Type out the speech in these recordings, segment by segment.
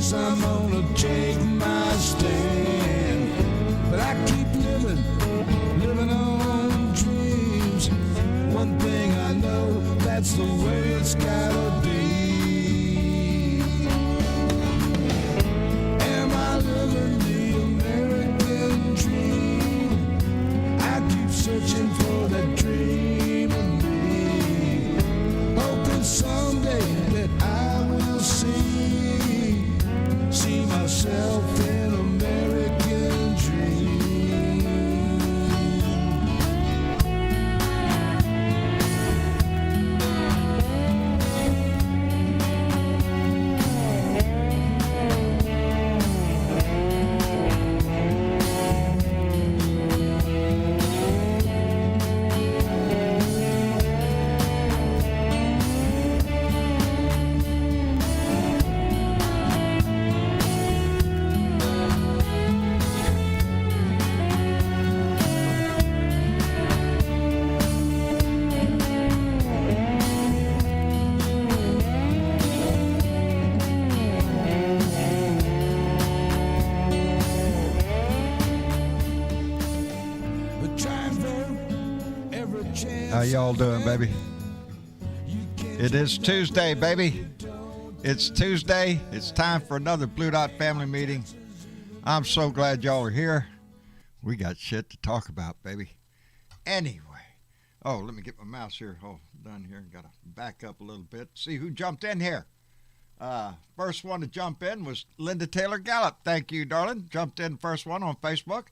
guess I'm gonna take my stand. But I keep living on dreams. One thing I know, that's the way it's gotta be. Am I living the American dream? I keep searching for that dream of me, hoping someday that I will see myself in American dream. How y'all doing, baby? It is Tuesday, baby. It's Tuesday. It's time for another Blue Dot family meeting. I'm so glad y'all are here. We got shit to talk about, baby. Anyway. Oh, let me get my mouse here. Oh, done here. Got to back up a little bit. See who jumped in here. First one to jump in was Linda Taylor Gallup. Thank you, darling. Jumped in first one on Facebook.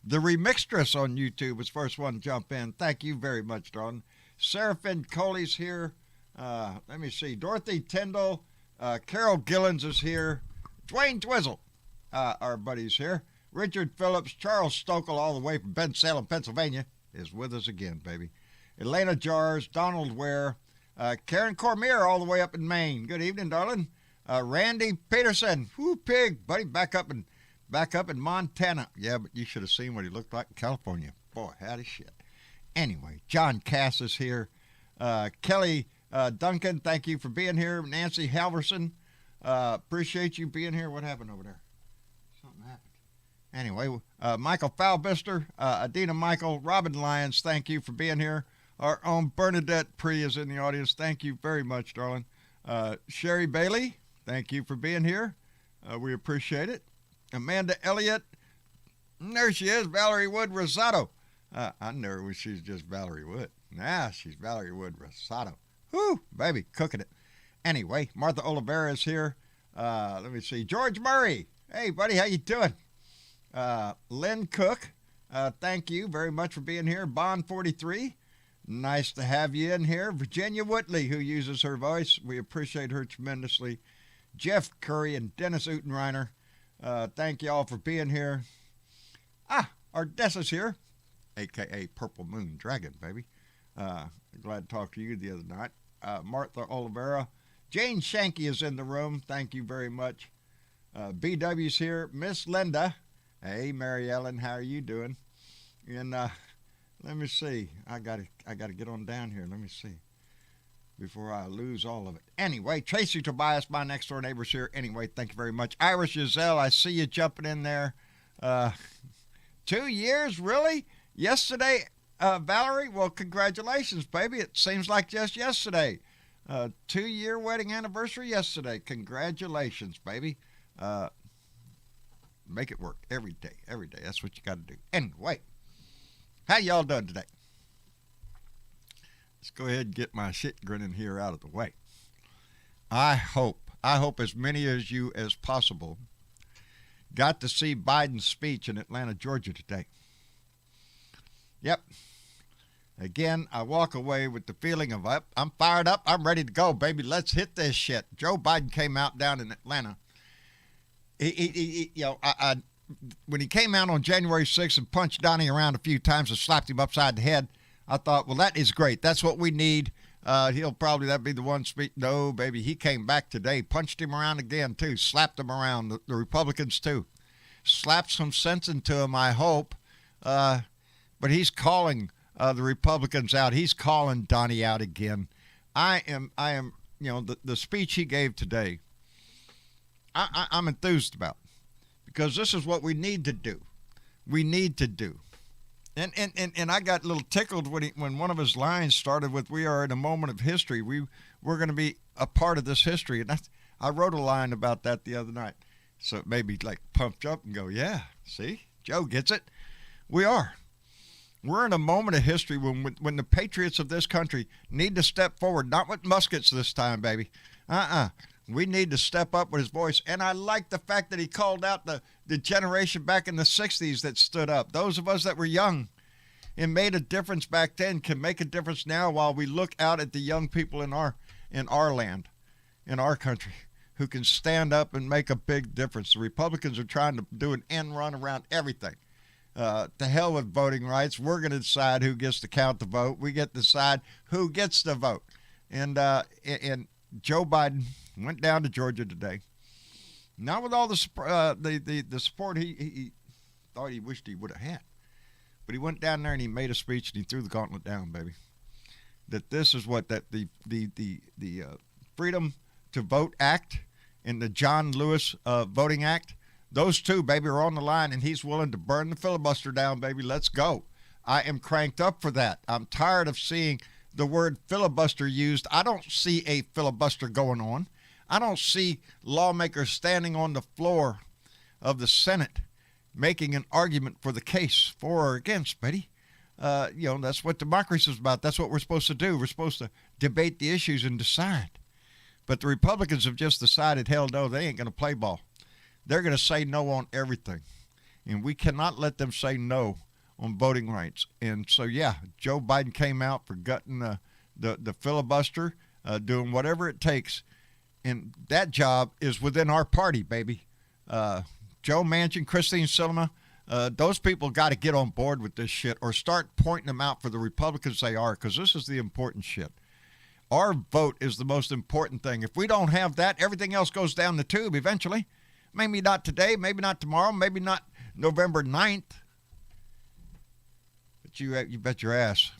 The Remixtress on YouTube was first one to jump in. Thank you very much, darling. Seraphin Coley's here. Let me see. Dorothy Tyndall. Carol Gillens is here. Dwayne Twizzle, our buddy's here. Richard Phillips. Charles Stokel, all the way from Bensalem, Pennsylvania, is with us again, baby. Elena Jars. Donald Ware. Karen Cormier, all the way up in Maine. Good evening, darling. Randy Peterson. Whoo, pig, buddy, back up in Montana. Yeah, but you should have seen what he looked like in California. Boy, howdy shit. Anyway, John Cass is here. Kelly Duncan, thank you for being here. Nancy Halverson, appreciate you being here. What happened over there? Something happened. Anyway, Michael Falbister, Adina Michael, Robin Lyons, thank you for being here. Our own Bernadette Pree is in the audience. Thank you very much, darling. Sherry Bailey, thank you for being here. We appreciate it. Amanda Elliott, there she is, Valerie Wood Rosato. I knew her when she was just Valerie Wood. Nah, she's Valerie Wood Rosato. Whoo, baby, cooking it. Anyway, Martha Oliveira is here. Let me see, George Murray. Hey, buddy, how you doing? Lynn Cook, thank you very much for being here. Bond 43, nice to have you in here. Virginia Whitley, who uses her voice, we appreciate her tremendously. Jeff Curry and Dennis Utenreiner. Thank you all for being here. Ardessa's here, a.k.a. Purple Moon Dragon, baby. Glad to talk to you the other night. Martha Oliveira. Jane Shanky is in the room. Thank you very much. BW's here. Miss Linda. Hey, Mary Ellen, how are you doing? And let me see. I gotta get on down here. Let me see. Before I lose all of it. Anyway, Tracy Tobias, my next door neighbor's here. Anyway, thank you very much. Iris Giselle, I see you jumping in there. 2 years, really? Yesterday, Valerie, well, congratulations, baby. It seems like just yesterday. 2-year wedding anniversary yesterday. Congratulations, baby. Make it work every day, every day. That's what you got to do. Anyway, how y'all doing today? Let's go ahead and get my shit grinning here out of the way. I hope as many of you as possible got to see Biden's speech in Atlanta, Georgia today. Yep. Again, I walk away with the feeling of I'm fired up. I'm ready to go, baby. Let's hit this shit. Joe Biden came out down in Atlanta. When he came out on January 6th and punched Donnie around a few times and slapped him upside the head, I thought, well, that is great. That's what we need. That'd be the one speak. No, baby, he came back today, punched him around again, too, slapped him around, the Republicans, too. Slapped some sense into him, I hope. But he's calling the Republicans out. He's calling Donnie out again. I am, the speech he gave today, I'm enthused about, because this is what we need to do. We need to do. And I got a little tickled when one of his lines started with, "We are in a moment of history. We're going to be a part of this history." And I wrote a line about that the other night. So it made me like pumped up and go, yeah, see, Joe gets it. We are. We're in a moment of history when the patriots of this country need to step forward, not with muskets this time, baby. We need to step up with his voice. And I like the fact that he called out the generation back in the 60s that stood up. Those of us that were young and made a difference back then can make a difference now, while we look out at the young people in our land, in our country, who can stand up and make a big difference. The Republicans are trying to do an end run around everything. To hell with voting rights. We're going to decide who gets to count the vote. We get to decide who gets the vote. And Joe Biden went down to Georgia today, not with all the support he thought he wished he would have had, but he went down there and he made a speech and he threw the gauntlet down, baby. That this is what the Freedom to Vote Act and the John Lewis Voting Act, those two, baby, are on the line, and he's willing to burn the filibuster down, baby. Let's go. I am cranked up for that. I'm tired of seeing the word filibuster used. I don't see a filibuster going on. I don't see lawmakers standing on the floor of the Senate making an argument for the case, for or against, Betty. That's what democracy is about. That's what we're supposed to do. We're supposed to debate the issues and decide. But the Republicans have just decided, hell no, they ain't going to play ball. They're going to say no on everything. And we cannot let them say no on voting rights. And so, yeah, Joe Biden came out for gutting the filibuster, doing whatever it takes. And that job is within our party, baby. Joe Manchin, Christine Sinema, those people got to get on board with this shit, or start pointing them out for the Republicans they are, because this is the important shit. Our vote is the most important thing. If we don't have that, everything else goes down the tube eventually. Maybe not today, maybe not tomorrow, maybe not November 9th. But you bet your ass,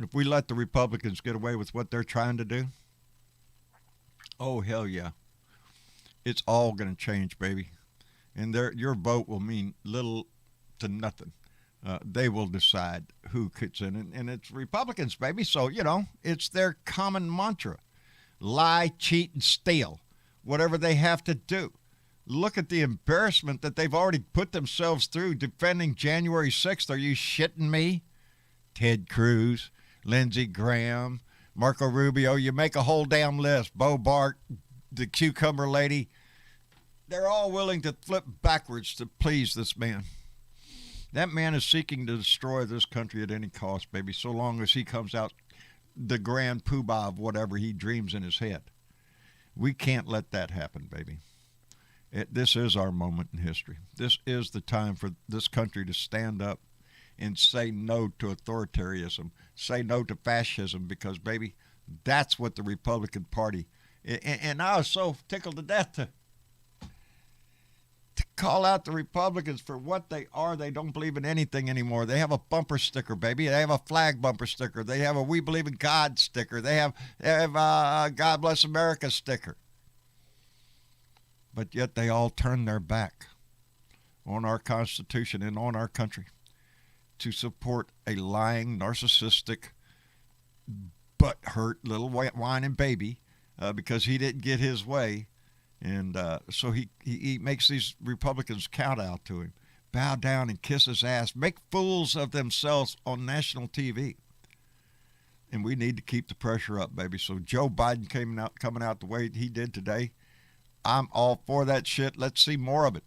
if we let the Republicans get away with what they're trying to do, oh, hell yeah. It's all going to change, baby. And your vote will mean little to nothing. They will decide who gets in. And it's Republicans, baby. So, it's their common mantra. Lie, cheat, and steal. Whatever they have to do. Look at the embarrassment that they've already put themselves through defending January 6th. Are you shitting me? Ted Cruz, Lindsey Graham, Marco Rubio. You make a whole damn list. Bo Bart, the cucumber lady. They're all willing to flip backwards to please this man. That man is seeking to destroy this country at any cost, baby, so long as he comes out the grand poobah of whatever he dreams in his head. We can't let that happen, baby. This is our moment in history. This is the time for this country to stand up and say no to authoritarianism, say no to fascism, because, baby, that's what the Republican Party, and I was so tickled to death to call out the Republicans for what they are. They don't believe in anything anymore. They have a bumper sticker, baby. They have a flag bumper sticker. They have a We Believe in God sticker. They have God Bless America sticker. But yet they all turn their back on our Constitution and on our country to support a lying, narcissistic, butt-hurt little whining baby because he didn't get his way. And so he makes these Republicans count out to him, bow down and kiss his ass, make fools of themselves on national TV. And we need to keep the pressure up, baby. So Joe Biden coming out the way he did today, I'm all for that shit. Let's see more of it.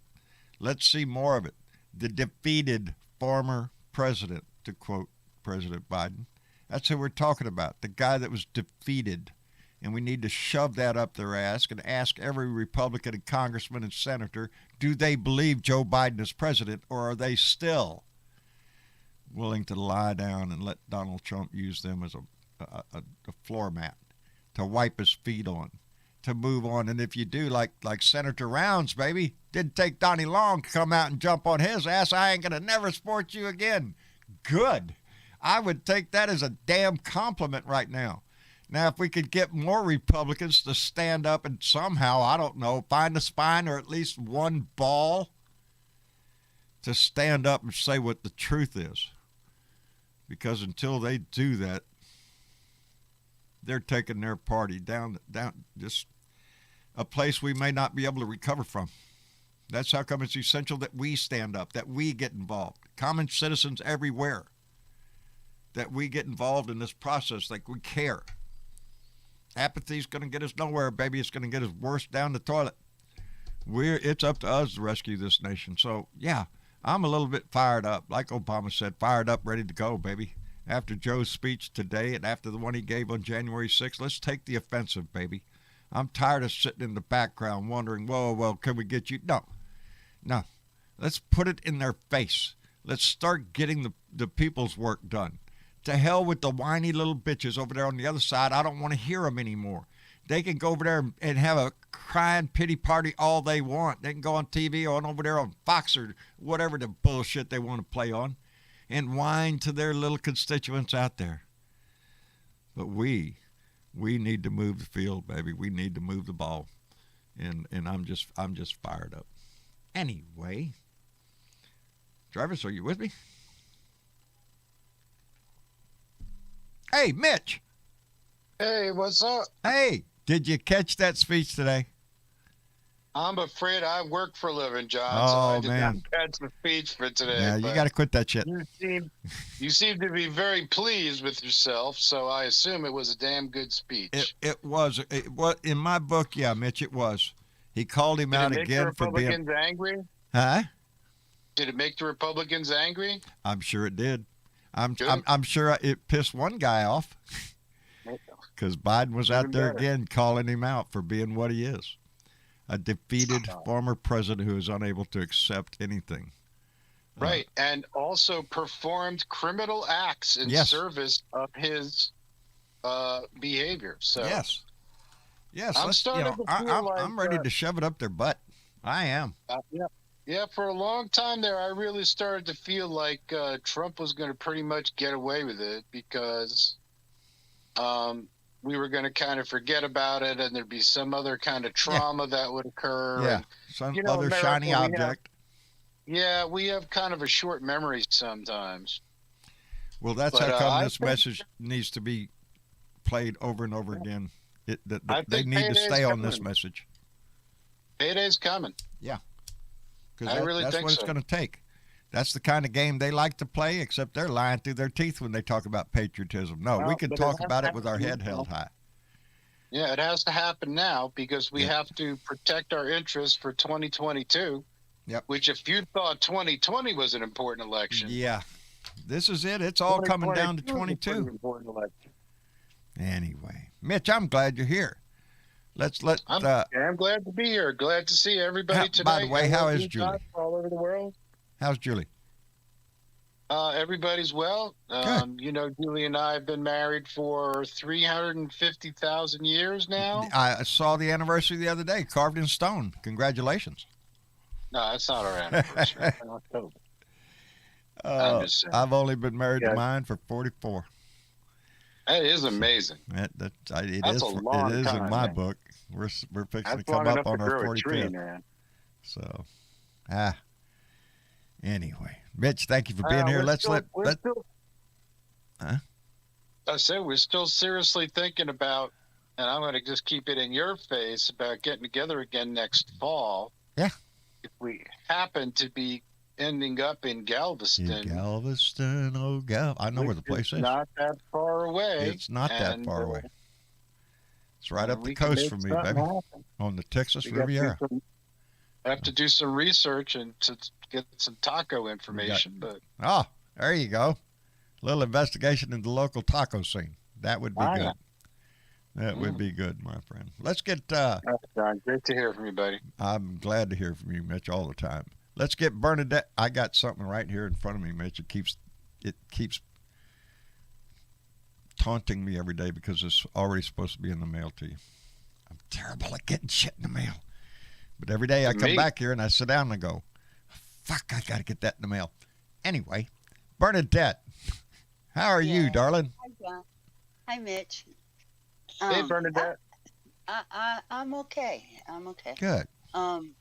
Let's see more of it. The defeated former president, to quote President Biden. That's who we're talking about, the guy that was defeated. And we need to shove that up their ass and ask every Republican and congressman and senator, do they believe Joe Biden is president, or are they still willing to lie down and let Donald Trump use them as a floor mat to wipe his feet on, to move on? And if you do, like Senator Rounds, baby, didn't take Donnie Long to come out and jump on his ass. I ain't going to never support you again. Good. I would take that as a damn compliment right now. Now, if we could get more Republicans to stand up and somehow, I don't know, find a spine or at least one ball to stand up and say what the truth is. Because until they do that, they're taking their party down just a place we may not be able to recover from. That's how come it's essential that we stand up, that we get involved. Common citizens everywhere, that we get involved in this process, like we care. Apathy's going to get us nowhere, baby. It's going to get us worse down the toilet. It's up to us to rescue this nation. So, yeah, I'm a little bit fired up. Like Obama said, fired up, ready to go, baby. After Joe's speech today and after the one he gave on January 6th, let's take the offensive, baby. I'm tired of sitting in the background wondering, well, can we get you? No. Let's put it in their face. Let's start getting the people's work done. To hell with the whiny little bitches over there on the other side. I don't want to hear them anymore. They can go over there and have a crying pity party all they want. They can go on TV or over there on Fox or whatever the bullshit they want to play on and whine to their little constituents out there. But we need to move the field, baby. We need to move the ball. And I'm just fired up. Anyway, Travis, are you with me? Hey, Mitch. Hey, what's up? Hey, did you catch that speech today? I'm afraid I work for a living, John, Oh, so I did man. not catch the speech for today. Yeah, you got to quit that shit. You seem to be very pleased with yourself, so I assume it was a damn good speech. It was in my book. Yeah, Mitch, it was. He called him out again for being. Did it make the Republicans angry? Huh? Did it make the Republicans angry? I'm sure it did. I'm sure it pissed one guy off because Biden was out there again calling him out for being what he is, a defeated former president who is unable to accept anything. Right, and also performed criminal acts in service of his behavior. So yes, I'm starting to feel I'm ready to shove it up their butt. I am. Yeah, for a long time there, I really started to feel like Trump was going to pretty much get away with it because we were going to kind of forget about it and there'd be some other kind of trauma that would occur. Yeah, and, some other America, shiny object. We have kind of a short memory sometimes. Well, that's how come this message needs to be played over and over again. They need to stay on this message. Payday's coming. Yeah. Because that's what it's going to take. That's the kind of game they like to play, except they're lying through their teeth when they talk about patriotism. No, we can talk about it with our head held high. Yeah, it has to happen now because we have to protect our interests for 2022. Yep. Which, if you thought 2020 was an important election. Yeah. This is it. It's all coming down to 22. Anyway, Mitch, I'm glad you're here. I'm glad to be here. Glad to see everybody tonight. By the way, how is Julie? All over the world. How's Julie? Everybody's well. You know, Julie and I have been married for 350,000 years now. I saw the anniversary the other day, carved in stone. Congratulations. No, that's not our anniversary. In October. I've only been married to mine for 44. That is amazing. It is in my book. We're fixing to come up on our 45th. So, anyway, Mitch, thank you for being here. I said we're still seriously thinking about, and I'm going to just keep it in your face about getting together again next fall. Yeah. If we happen to be ending up in Galveston. I know where the place is. Not that far away. It's not that far away. It's right up the coast from me, baby. On the Texas Riviera. I have to do some research and to get some taco information. There you go. A little investigation in the local taco scene. That would be good. That would be good, my friend. Let's get... John, great to hear from you, buddy. I'm glad to hear from you, Mitch, all the time. Let's get Bernadette. I got something right here in front of me, Mitch. It keeps taunting me every day because it's already supposed to be in the mail to you. I'm terrible at getting shit in the mail. But every day I come back here and I sit down and I go, fuck, I got to get that in the mail. Anyway, Bernadette, how are you, darling? Hi, John. Hi, Mitch. Hey, Um, I, Bernadette. I'm okay. I'm okay. Good. Um,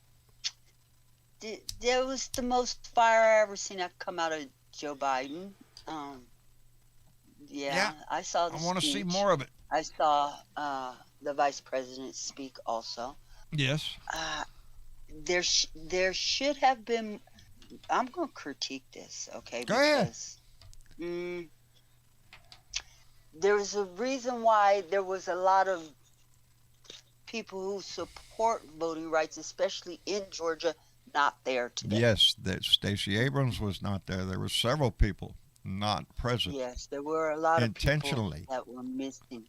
there was the most fire I ever seen come out of Joe Biden. Um, Yeah, yeah, I saw I the want to see speech. more of it. I saw the vice president speak also. Yes. Uh, there should have been. I'm going to critique this, okay? Go ahead. Because mm, there's a reason why there was a lot of people who support voting rights, especially in Georgia, not there today. Yes, that Stacey Abrams was not there. There were several people not present Yes, there were a lot of people intentionally. that were missing.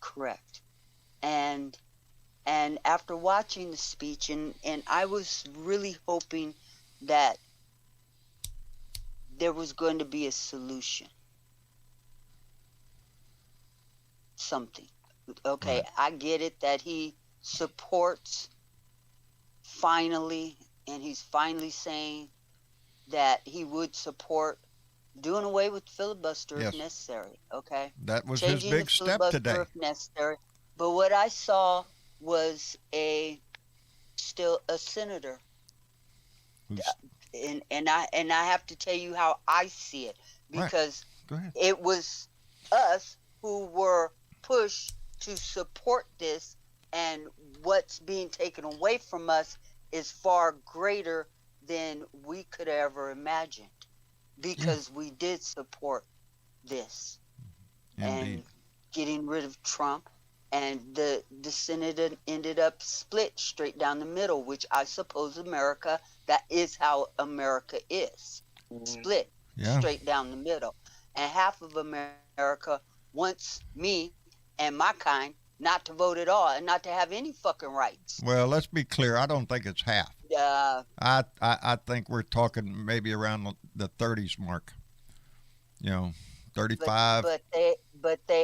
Correct. And after watching the speech, and I was really hoping that there was going to be a solution. Something. Okay, Right. I get it that he supports finally, and he's finally saying that he would support doing away with filibuster if Yes, necessary. Okay, that was his changing the big step filibuster today. if necessary. But what I saw was still a senator, Who's and I have to tell you how I see it, right? because Go ahead. it was us who were pushed to support this, and what's being taken away from us is far greater than we could ever imagine, Yeah, because we did support this indeed. and getting rid of Trump, and the Senate ended up split straight down the middle, which I suppose that is how America is, Mhm. split Yeah. straight down the middle. And half of America wants me and my kind not to vote at all and not to have any fucking rights. Well, let's be clear. I don't think it's half. Uh, I think we're talking maybe around the 30s mark. You know, but 35. they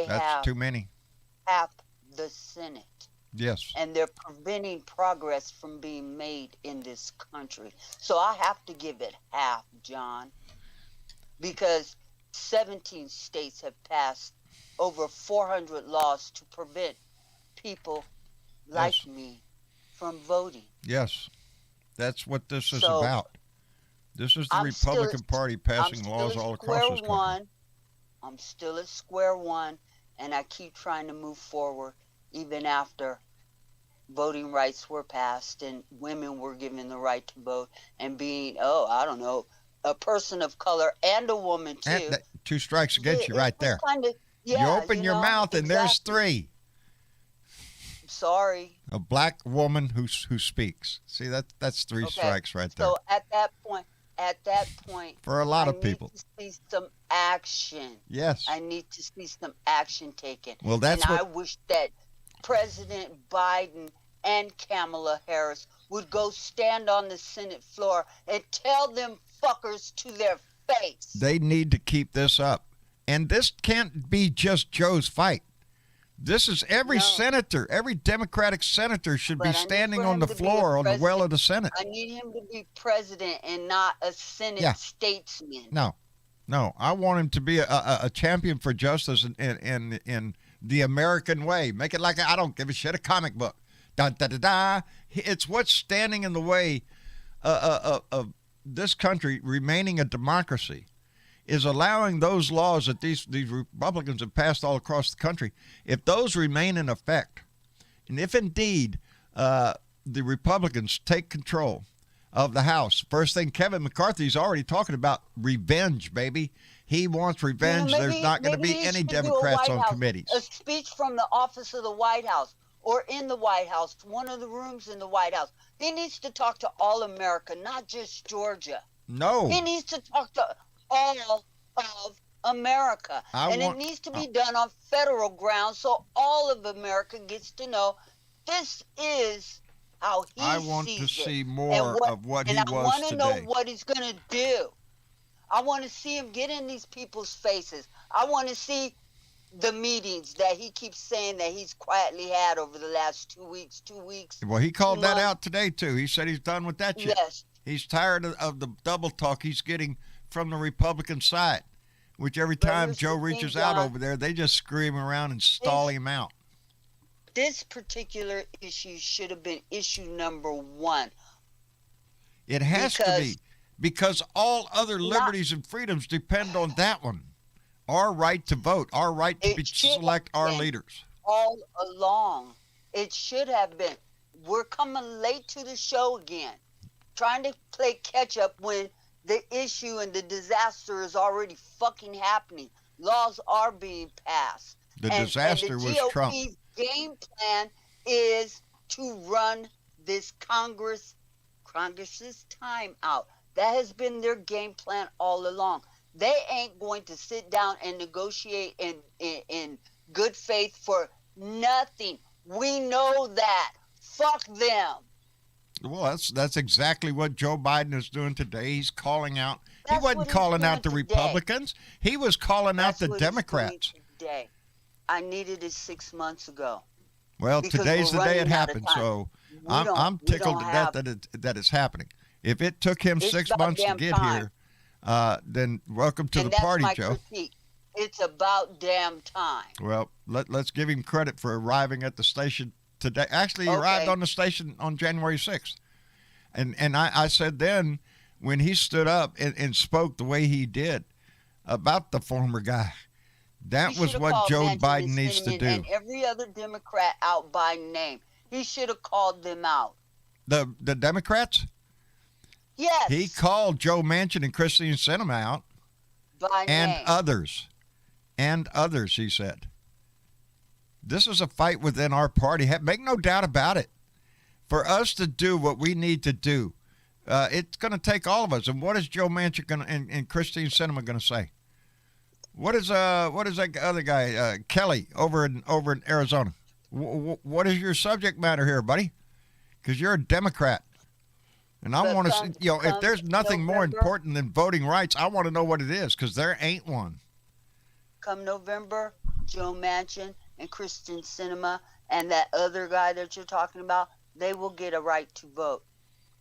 That's have too many. half the Senate, Yes. and they're preventing progress from being made in this country. So I have to give it half, John, because 17 states have passed over 400 laws to prevent people like Yes. me from voting. Yes. That's what this is So about. This is the I'm still Republican Party I'm passing still laws at all across square this country. one. I'm still at square one, and I keep trying to move forward even after voting rights were passed and women were given the right to vote, and being, I don't know, a person of color and a woman And too. that, two strikes against you It right was there. kind of, You yeah, open your mouth and there's exactly. three. Sorry. A black woman who speaks. See, that's three Okay. strikes right there So at that point, for a lot I of need people. to see some action. Yes. I need to see some action taken. Well, And that's I what. wish that President Biden and Kamala Harris would go stand on the Senate floor and tell them fuckers to their face. They need to keep this up. And this can't be just Joe's fight. This is every No, senator, every Democratic senator should be but I need standing for on him the to be a floor on the well president. of the Senate. I need him to be president and not a Senate Yeah. statesman. No. I want him to be a champion for justice in the American way. Make it like I don't give a shit, a comic book. Da da da da. It's what's standing in the way of this country remaining a democracy. Is allowing those laws that these Republicans have passed all across the country, if those remain in effect, and if indeed the Republicans take control of the House, first thing Kevin McCarthy's already talking about revenge, baby. He wants revenge. There's not going to be he any should do a Democrats White on House, committees. a speech from the office of the White House or in the White House, one of the rooms in the White House. He needs to talk to all America, not just Georgia. No, He needs to talk to all of America. It needs to be done on federal ground so all of America gets to know this is how he I want sees to it. see And more of what he I was want to know today. what he's going to do. I want to see him get in these people's faces. I want to see the meetings that he keeps saying that he's quietly had over the last 2 weeks. Well, he called that months. out today too. He said he's done with that shit. Yes. He's tired of the double talk he's getting from the Republican side, which every But time here's Joe the thing, reaches out John. over there, they just scream around and stall him out. this particular issue should have been issue number 1. It has to be, because all other liberties and freedoms depend on that one. Our right to vote, our right to select our leaders. All along, it should have been. We're coming late to the show again, trying to play catch up when the issue and the disaster is already fucking happening. Laws are being passed. The disaster was Trump. The GOP's game plan is to run this Congress's time out. That has been their game plan all along. They ain't going to sit down and negotiate in good faith for nothing. We know that. Fuck them. Well, that's exactly what Joe Biden is doing today. He's calling out. That's he wasn't calling out the Republicans. He was calling out the Democrats. Today. I needed it 6 months ago. Well, today's the day it happened. So I'm tickled to death that it's happening. If it took him 6 months to get here, then welcome to the party, Joe. Critique. It's about damn time. Well, let's give him credit for arriving at the station today. Actually, he arrived on the station on January 6th. And I said then, when he stood up and spoke the way he did about the former guy, that was what Joe Biden needs to do. And every other Democrat out by name. He should have called them out. The Democrats? Yes. He called Joe Manchin and Christine Sinema out. By and name. others. And others, he said. This is a fight within our party. Make no doubt about it. For us to do what we need to do, it's going to take all of us. And what is Joe Manchin and Christine Sinema going to say? What is that other guy, Kelly, over in Arizona? What is your subject matter here, buddy? Because you're a Democrat. And I want to see, if there's nothing more important than voting rights, I want to know what it is, because there ain't one. Come November, Joe Manchin and Kristen Sinema and that other guy that you're talking about, they will get a right to vote.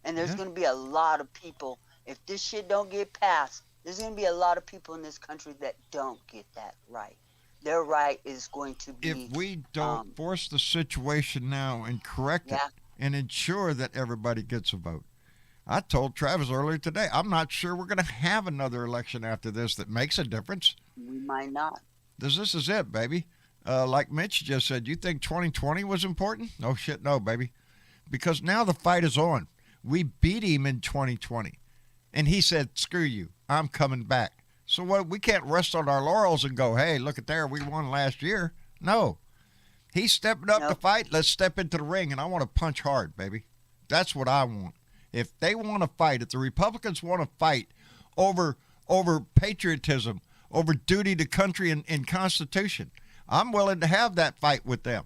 And there's going to be a lot of people. If this shit don't get passed, there's going to be a lot of people in this country that don't get that right. Their right is going to be... If we don't force the situation now and correct it and ensure that everybody gets a vote. I told Travis earlier today, I'm not sure we're going to have another election after this that makes a difference. We might not. This is it, baby. Like Mitch just said, you think 2020 was important? No shit, no, baby. Because now the fight is on. We beat him in 2020. And he said, screw you, I'm coming back. So what? We can't rest on our laurels and go, hey, look at there, we won last year. No. He's stepping up to fight. Let's step into the ring, and I want to punch hard, baby. That's what I want. If they want to fight, if the Republicans want to fight over patriotism, over duty to country and Constitution, I'm willing to have that fight with them.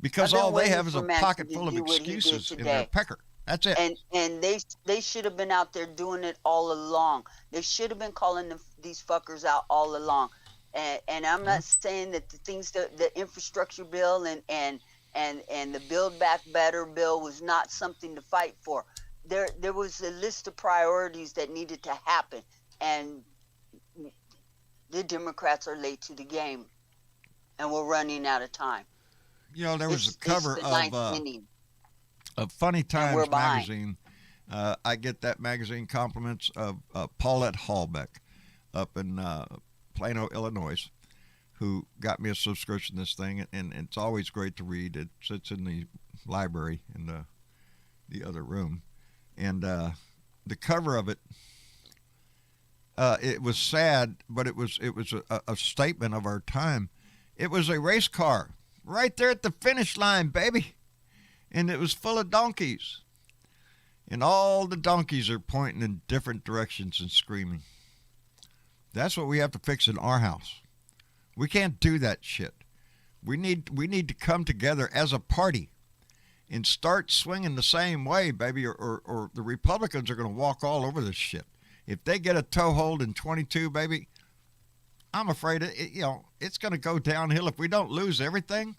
Because all they have is a pocket full of excuses in their pecker. That's it. And they should have been out there doing it all along. They should have been calling these fuckers out all along. And I'm not saying that the things the infrastructure bill and the Build Back Better bill was not something to fight for. There was a list of priorities that needed to happen, and the Democrats are late to the game, and we're running out of time. There was a cover of Funny Times magazine. I get that magazine compliments of Paulette Hallbeck up in Plano, Illinois, who got me a subscription to this thing, and it's always great to read. It sits in the library in the other room. And the cover of it, it was sad, but it was a statement of our time. It was a race car right there at the finish line, baby. And it was full of donkeys. And all the donkeys are pointing in different directions and screaming. That's what we have to fix in our house. We can't do that shit. We need to come together as a party and start swinging the same way, baby, or the Republicans are going to walk all over this shit. If they get a toehold in 22, baby, I'm afraid it's going to go downhill. If we don't lose everything,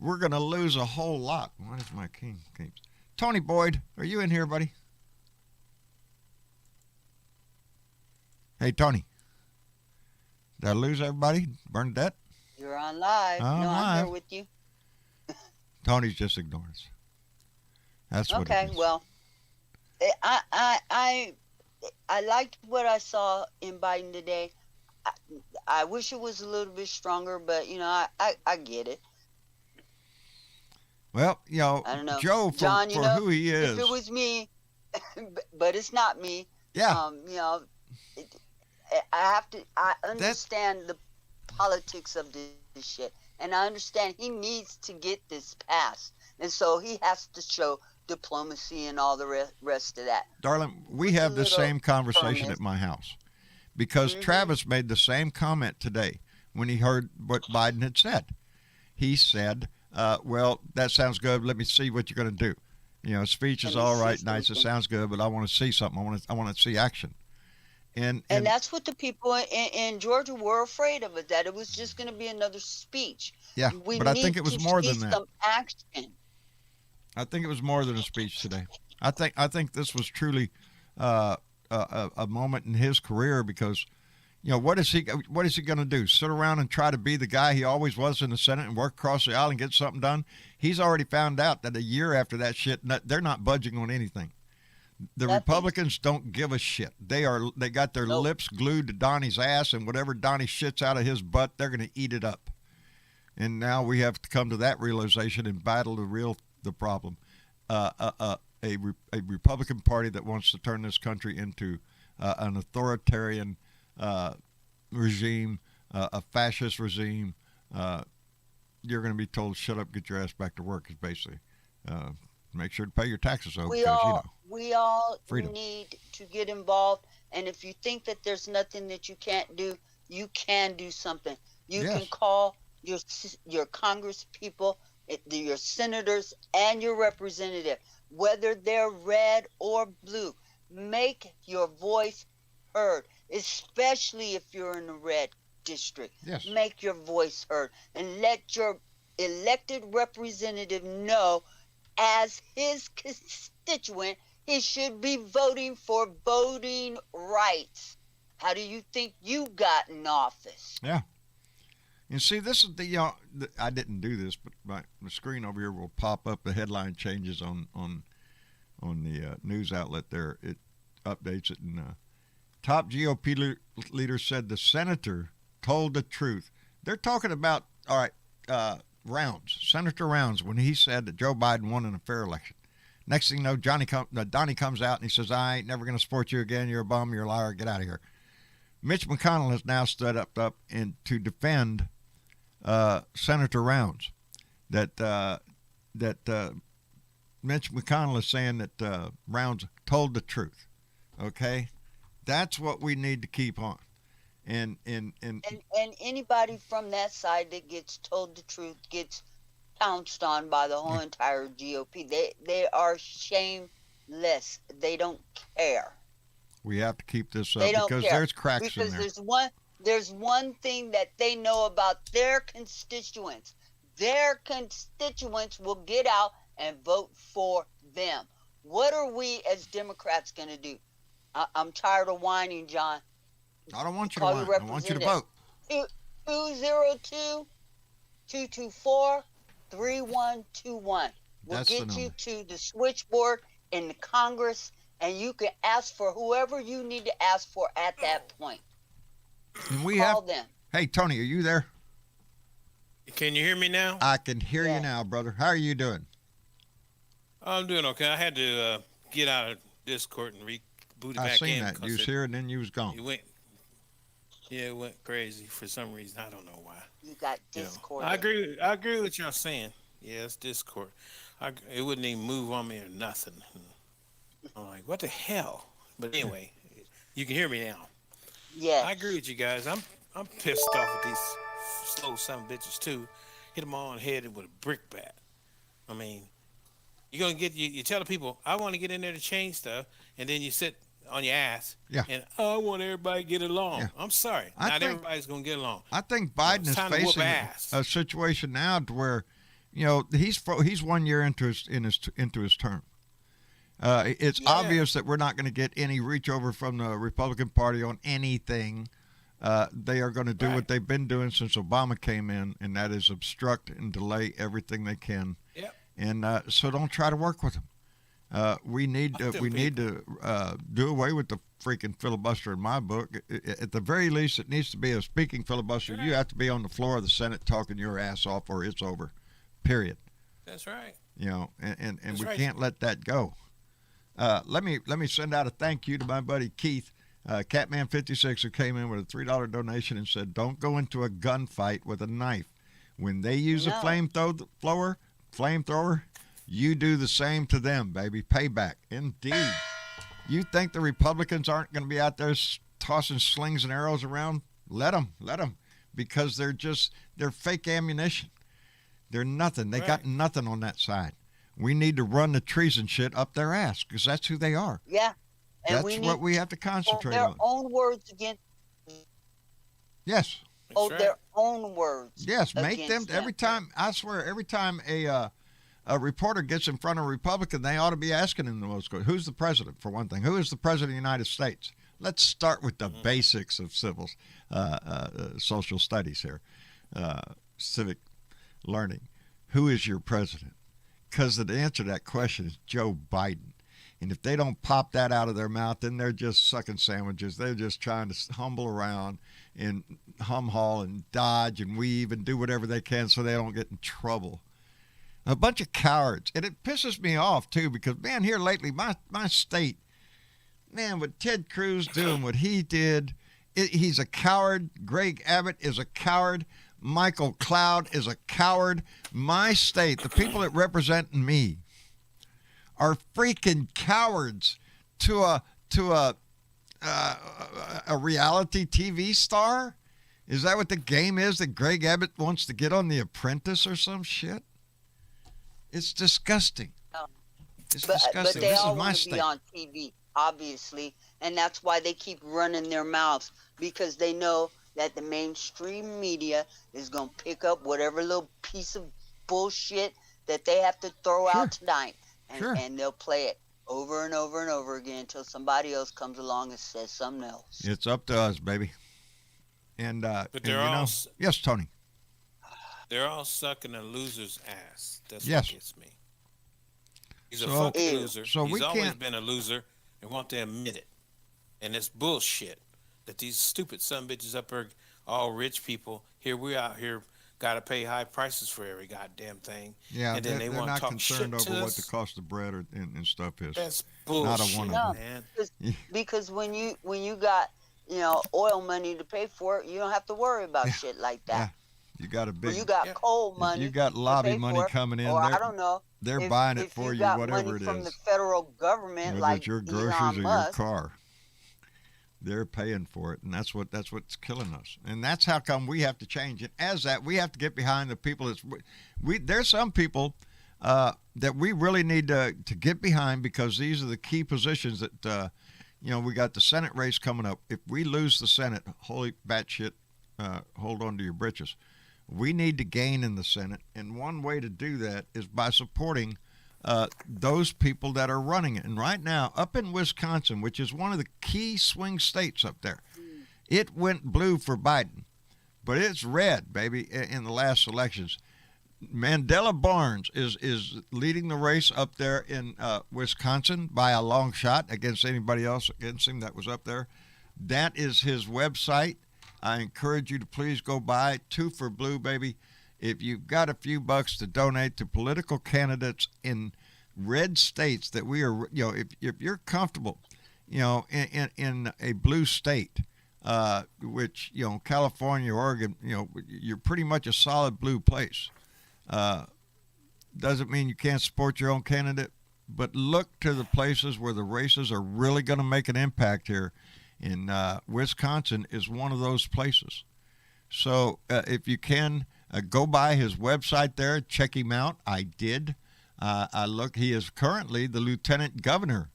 we're going to lose a whole lot. What is my king? Tony Boyd, are you in here, buddy? Hey, Tony. Did I lose everybody? Bernadette? You're on live. I'm live. I'm here with you. Tony's just ignorance. That's what Okay, it is. well, I liked what I saw in Biden today. I wish it was a little bit stronger, but I get it. Well, I don't know, Joe, John. for who he is. If it was me, but it's not me. Yeah. I understand the politics of this shit, and I understand he needs to get this passed, and so he has to show diplomacy and all the rest of that. Darling, we have the same conversation firmness. at my house because Travis made the same comment today when he heard what Biden had said. He said, well, that sounds good. Let me see what you're going to do. Speech is all right, nice. It sounds good, but I want to see something. I want to see action. And that's what the people in Georgia were afraid of, that it was just going to be another speech. Yeah, but I think it was more than that. Some action. I think it was more than a speech today. I think this was truly a moment in his career because, what is he going to do? Sit around and try to be the guy he always was in the Senate and work across the aisle and get something done? He's already found out that a year after that shit, they're not budging on anything. The Republicans don't give a shit. They got their lips glued to Donnie's ass, and whatever Donnie shits out of his butt, they're going to eat it up. And now we have to come to that realization and battle the problem. A Republican Party that wants to turn this country into an authoritarian regime, a fascist regime. You're going to be told, shut up, get your ass back to work, is basically. Make sure to pay your taxes, though, we all freedom. Need to get involved. And if you think that there's nothing that you can't do, you can do something. You can call your Congress people, your senators, and your representative, whether they're red or blue. Make your voice heard, especially if you're in a red district. Yes. Make your voice heard and let your elected representative know, as his constituent, he should be voting for voting rights. How do you think you got in office? Yeah. And see, this is I didn't do this, but my screen over here will pop up the headline changes on the news outlet there. It updates it, and top GOP leader said the senator told the truth. They're talking about, all right, Rounds, Senator Rounds, when he said that Joe Biden won an unfair election. Next thing you know, Donnie comes out and he says, I ain't never going to support you again. You're a bum. You're a liar. Get out of here. Mitch McConnell has now stood up to defend Senator Rounds. That Mitch McConnell is saying that Rounds told the truth. Okay? That's what we need to keep on. And anybody from that side that gets told the truth gets pounced on by the whole entire GOP. They are shameless. They don't care. We have to keep this up because care. there's cracks because in there. There's one thing that they know about their constituents. Their constituents will get out and vote for them. What are we as Democrats going to do? I'm tired of whining, John. I don't want you to whine. I want you to vote. 202-224-3121. We'll get you to the switchboard in the Congress, and you can ask for whoever you need to ask for at that point. And Call them. Hey, Tony, are you there? Can you hear me now? I can hear you now, brother. How are you doing? I'm doing okay. I had to get out of Discord and reboot it back in. I seen that. You was here and then you was gone. It went crazy for some reason. I don't know why. You got Discord. I agree with what y'all saying. Yeah, it's Discord. It wouldn't even move on me or nothing. I'm like, what the hell? But anyway, you can hear me now. Yeah. I agree with you guys. I'm pissed off at these slow son of bitches too. Hit them all on the head with a brick bat. I mean, you're gonna you tell the people, I want to get in there to change stuff, and then you sit on your ass. Yeah. And I want everybody to get along. Yeah. I'm sorry. Everybody's gonna get along. I think Biden is facing a situation now to where, he's 1 year into his term. It's obvious that we're not going to get any reach over from the Republican Party on anything they are going to do what they've been doing since Obama came in, and that is obstruct and delay everything they can. Yep. And so don't try to work with them. We need to do away with the freaking filibuster in my book. At the very least, it needs to be a speaking filibuster. You have to be on the floor of the Senate talking your ass off, or it's over. Period. That's right. You know, and we right. can't let that go. Let me send out a thank you to my buddy Keith, Catman56, who came in with a $3 donation and said, "Don't go into a gunfight with a knife. When they use a flamethrower, you do the same to them, baby. Payback, indeed." You think the Republicans aren't going to be out there tossing slings and arrows around? Let them, because they're fake ammunition. They're nothing. They got nothing on that side. We need to run the treason shit up their ass, because that's who they are. Yeah. And that's what we have to concentrate their on. own words against. Yes. Their own words. Yes, make them every time. I swear, every time a reporter gets in front of a Republican, they ought to be asking him the most questions. Who's the president, for one thing? Who is the president of the United States? Let's start with the basics of social studies here, civic learning. Who is your president? Because the answer to that question is Joe Biden. And if they don't pop that out of their mouth, then they're just sucking sandwiches. They're just trying to humble around and hum-haul and dodge and weave and do whatever they can so they don't get in trouble. A bunch of cowards. And it pisses me off, too, because, man, here lately, my state, man, what Ted Cruz doing, what he did, he's a coward. Greg Abbott is a coward. Michael Cloud is a coward. My state, the people that represent me, are freaking cowards to a reality TV star? Is that what the game is, that Greg Abbott wants to get on The Apprentice or some shit? It's disgusting. It's disgusting. But they this all is my want to state. be on TV, obviously, and that's why they keep running their mouths, because they know that the mainstream media is going to pick up whatever little piece of bullshit that they have to throw out tonight, and they'll play it over and over and over again until somebody else comes along and says something else. It's up to us, baby. And but they're all yes, Tony. They're all sucking a loser's ass. That's Yes. what gets me. He's a fucking loser. So He's we always can't- been a loser and want to admit it. And it's bullshit that these stupid sumbitches up there, all rich people, here we out here got to pay high prices for every goddamn thing. Yeah, and then they they're want to not talk concerned shit to over us. what the cost of bread and stuff is. That's bullshit, one of No, them. man. because when you got oil money to pay for it, you don't have to worry about shit like that. Yeah. You got a big. Or you got coal money. You got lobby to pay money for it, coming in. Or I don't know. They're buying it if for you, got whatever money it from is. the federal government, Whether like it's your groceries Elon or your Musk. car, they're paying for it, and that's what's killing us. And that's how come we have to change it. As that, we have to get behind the people. There's some people that we really need to get behind, because these are the key positions that we got the Senate race coming up. If we lose the Senate, holy batshit, hold on to your britches. We need to gain in the Senate, and one way to do that is by supporting those people that are running it. And right now, up in Wisconsin, which is one of the key swing states up there, it went blue for Biden, but it's red, baby, in the last elections. Mandela Barnes is leading the race up there in Wisconsin by a long shot against anybody else against him that was up there. That is his website. I encourage you to please go by 2 for Blue, baby. If you've got a few bucks to donate to political candidates in red states that we are, if you're comfortable, in a blue state, which, California, Oregon, you're pretty much a solid blue place. Doesn't mean you can't support your own candidate, but look to the places where the races are really going to make an impact here. In Wisconsin is one of those places. So if you can, go by his website there, check him out. I did. He is currently the lieutenant governor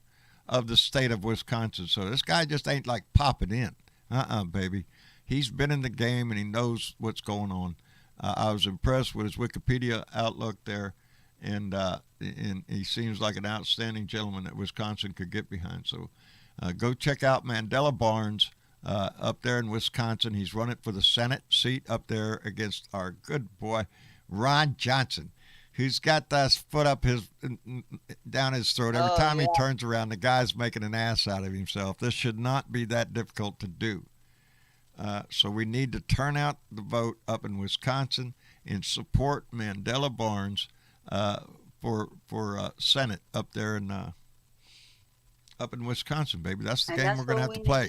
of the state of Wisconsin. So this guy just ain't like popping in. Baby. He's been in the game and he knows what's going on. I was impressed with his Wikipedia outlook there, and he seems like an outstanding gentleman that Wisconsin could get behind. So go check out Mandela Barnes up there in Wisconsin. He's running for the Senate seat up there against our good boy, Ron Johnson, who's got that foot up down his throat. Every time he turns around, the guy's making an ass out of himself. This should not be that difficult to do. So we need to turn out the vote up in Wisconsin and support Mandela Barnes for Senate up there up in Wisconsin, baby. That's the game we're going to have to play.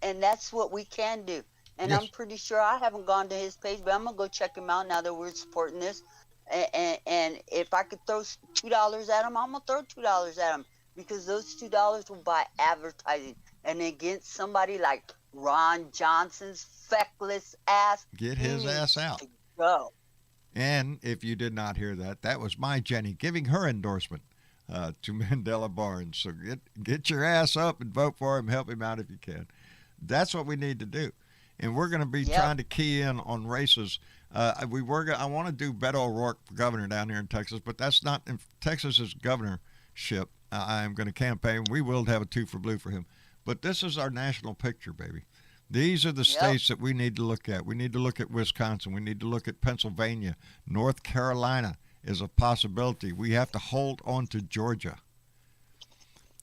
And that's what we can do. And Yes. I'm pretty sure I haven't gone to his page, but I'm going to go check him out now that we're supporting this. And if I could throw $2 at him, I'm going to throw $2 at him, because those $2 will buy advertising. And against somebody like Ron Johnson's feckless ass, Get his ass out. Go. And if you did not hear that, that was my Jenny giving her endorsement to Mandela Barnes. So get your ass up and vote for him. Help him out if you can. That's what we need to do. And we're going to be trying to key in on races. I want to do Beto O'Rourke for governor down here in Texas, but that's not in Texas's governorship. I'm going to campaign. We will have a 2 for Blue for him. But this is our national picture, baby. These are the states that we need to look at. We need to look at Wisconsin. We need to look at Pennsylvania. North Carolina is a possibility. We have to hold on to Georgia,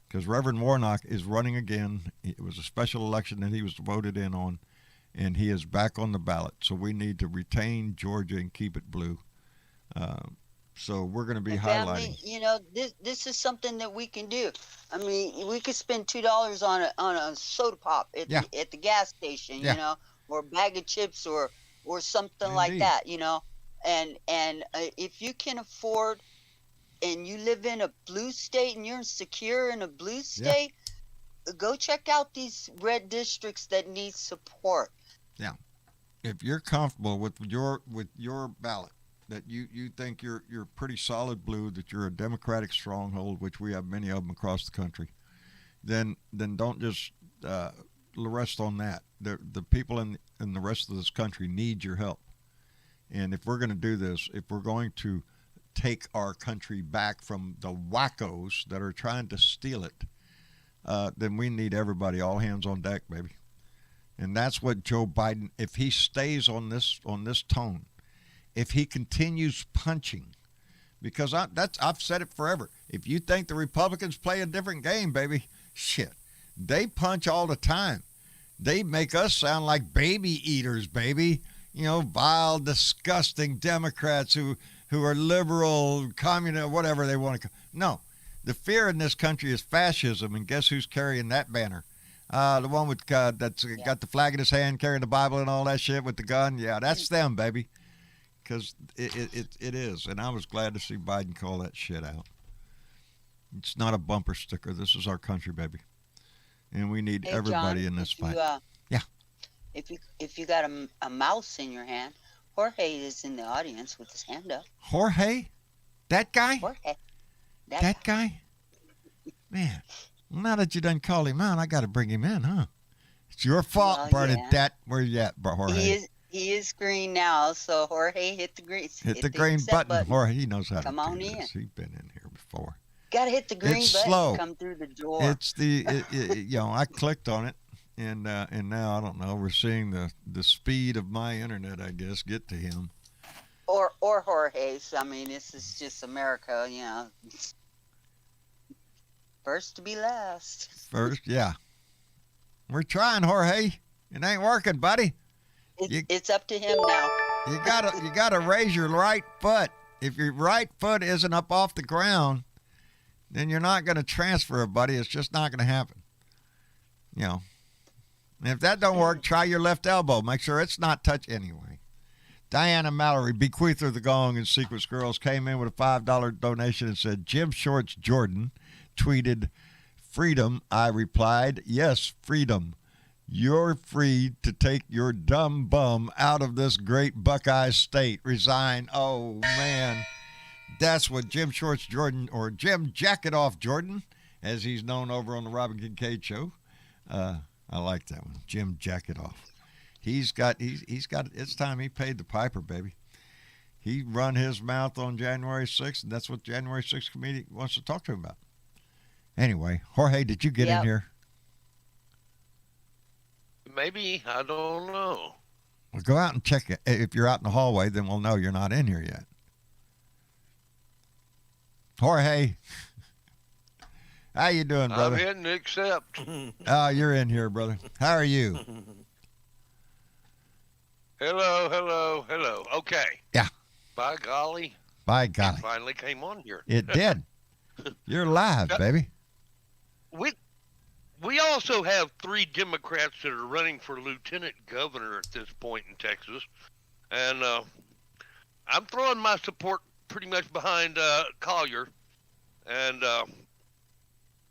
because Reverend Warnock is running again. It was a special election that he was voted in on, and he is back on the ballot. So we need to retain Georgia and keep it blue. So we're going to be highlighting. Family, this is something that we can do. I mean, we could spend $2 on a soda pop at the gas station, or a bag of chips or something like that, And if you can afford, and you live in a blue state and you're secure in a blue state, go check out these red districts that need support. Yeah. If you're comfortable with your ballot, that you think you're pretty solid blue, that you're a Democratic stronghold, which we have many of them across the country, then don't just rest on that. The people in the rest of this country need your help. And if we're going to do this, if we're going to take our country back from the wackos that are trying to steal it, then we need everybody, all hands on deck, baby. And that's what Joe Biden, if he stays on this tone, if he continues punching, because I've said it forever. If you think the Republicans play a different game, baby, shit, they punch all the time. They make us sound like baby eaters, baby. Vile, disgusting Democrats who are liberal, communist, whatever they want to. No, the fear in this country is fascism, and guess who's carrying that banner? The one with that's got the flag in his hand, carrying the Bible and all that shit with the gun. Yeah, that's them, baby. Because it is, and I was glad to see Biden call that shit out. It's not a bumper sticker. This is our country, baby, and we need everybody in this fight. If you got a mouse in your hand, Jorge is in the audience with his hand up. Jorge, that guy. Jorge, that guy. Man, well, now that you done called him out, I got to bring him in, huh? It's your fault, Bernadette. Where you at, Jorge? He is green now, so Jorge hit the green. Hit the green button. Jorge, he knows how to come on do in. this. He's been in here before. Got to hit the green it's button slow. to come through the door. It's I clicked on it, and now I don't know. We're seeing the speed of my internet, I guess, get to him. Or Jorge's. I mean, this is just America, First to be last. First, yeah. We're trying, Jorge. It ain't working, buddy. It's up to him now. You gotta raise your right foot. If your right foot isn't up off the ground, then you're not gonna transfer, buddy. It's just not gonna happen. And if that don't work, try your left elbow. Make sure it's not touched anyway. Diana Mallory, bequeather the gong and Sequence Girls, came in with a $5 donation and said, Jim Shorts Jordan tweeted, "Freedom." I replied, "Yes, freedom. You're free to take your dumb bum out of this great Buckeye state. Resign." Oh, man. That's what Jim Shorts Jordan, or Jim Jacket Off Jordan, as he's known over on the Robin Kincaid Show. I like that one. Jim Jacket Off. He's got, it's time he paid the piper, baby. He run his mouth on January 6th, and that's what January 6th committee wants to talk to him about. Anyway, Jorge, did you get in here? Maybe, I don't know. Well, go out and check it. If you're out in the hallway, then we'll know you're not in here yet. Jorge, how you doing, brother? I'm hitting accept. Oh, you're in here, brother. How are you? Hello, hello, hello. Okay. Yeah. By golly, By it golly, finally came on here. it did. You're live, baby. We also have 3 Democrats that are running for lieutenant governor at this point in Texas, and I'm throwing my support pretty much behind Collier, and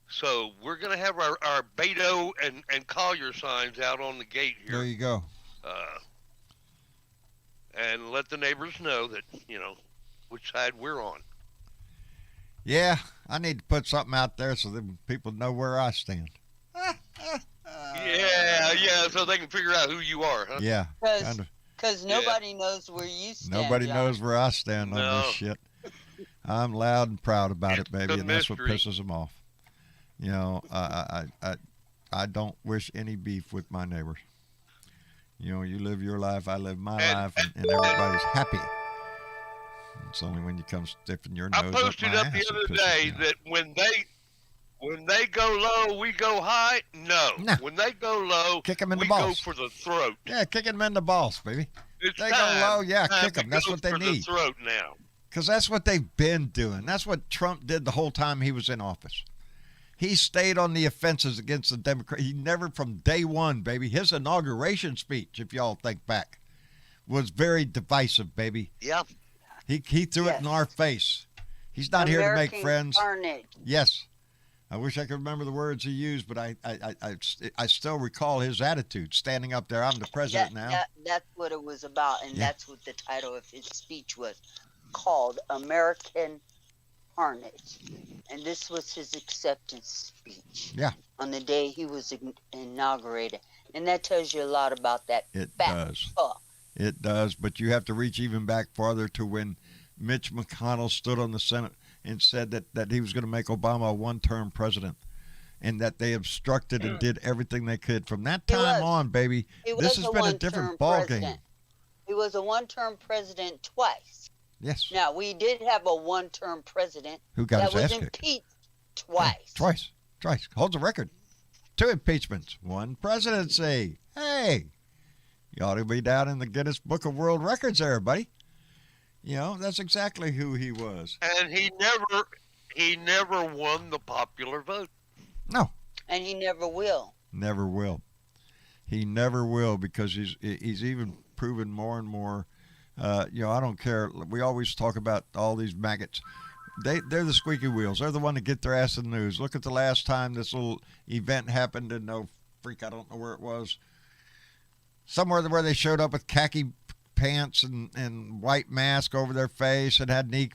so we're going to have our Beto and Collier signs out on the gate here. There you go. And let the neighbors know that, which side we're on. Yeah, I need to put something out there so that people know where I stand. Yeah, so they can figure out who you are, huh? Yeah. Because nobody knows where you stand. Nobody John. knows where I stand on No. this shit. I'm loud and proud about it, It's baby, the and that's what mystery. pisses them off. I don't wish any beef with my neighbors. You live your life, I live my life, and everybody's happy. It's only when you come stiffing your nose I up posted my up ass the it other pisses day me off. that when they go low, we go high. No. No. When they go low, Kick 'em in the we go balls. for the throat. Yeah, kicking them in the balls, baby. It's They go time. low, yeah, Time kick to 'em. That's go what they for need. The throat now. Because that's what they've been doing. That's what Trump did the whole time he was in office. He stayed on the offenses against the Democrats. He never, from day one, baby, his inauguration speech, if y'all think back, was very divisive, baby. Yeah. He threw it in Yes. our face. He's not here to make American friends. Carnage. Yes. I wish I could remember the words he used, but I still recall his attitude, standing up there. I'm the president now. That's what it was about, and Yeah. that's what the title of his speech was, called American Carnage. And this was his acceptance speech. Yeah. On the day he was inaugurated. And that tells you a lot about that It fat does. fuck. It does, but you have to reach even back farther to when Mitch McConnell stood on the Senate and said that he was going to make Obama a one-term president, and that they obstructed and did everything they could. From that He time was. on, baby, He this was has been a different ball game. president. He was a one-term president twice. Yes. Now, we did have a one-term president Who got that his was ass kicked? impeached twice. Twice. Holds a record. 2 impeachments, 1 presidency. Hey, you ought to be down in the Guinness Book of World Records there, buddy. That's exactly who he was. And he never won the popular vote. No. And he never will. Never will. He never will, because he's even proven more and more. I don't care. We always talk about all these maggots. They're the squeaky wheels. They're the one that get their ass in the news. Look at the last time this little event happened in I don't know where it was. Somewhere where they showed up with khaki pants and white mask over their face and had knee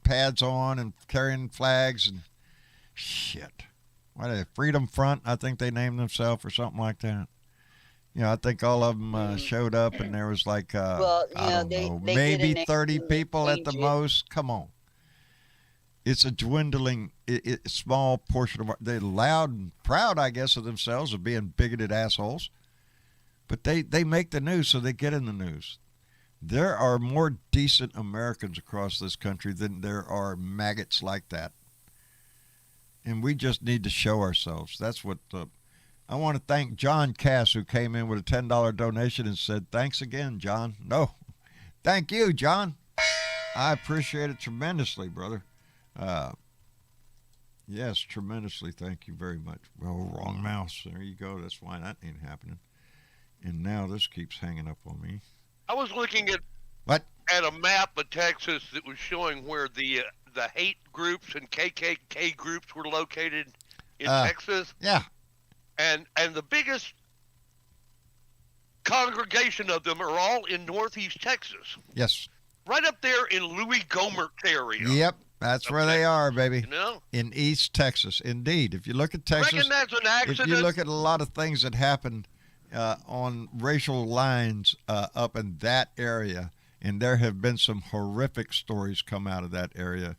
pads on and carrying flags and shit. What are they? Freedom Front, I think they named themselves or something like that. I think all of them showed up, and there was like, Well, I don't they know, get maybe in there 30 and people at the change it. most. Come on. It's a dwindling, small portion of they're loud and proud, I guess, of themselves of being bigoted assholes. But they make the news, so they get in the news. There are more decent Americans across this country than there are maggots like that. And we just need to show ourselves. That's what I want to thank John Cass, who came in with a $10 donation and said, thanks again, John. No, thank you, John. I appreciate it tremendously, brother. Yes, tremendously. Thank you very much. Oh, wrong mouse. There you go. That's why that ain't happening. And now this keeps hanging up on me. I was looking at What? a map of Texas that was showing where the hate groups and KKK groups were located in Texas, Yeah. and the biggest congregation of them are all in Northeast Texas, Yes. right up there in Louis Gohmert's area. Yep. That's where they are, baby. You know, In East Texas. Indeed. If you look at Texas, reckon that's an if accident. you look at a lot of things that happened on racial lines up in that area, and there have been some horrific stories come out of that area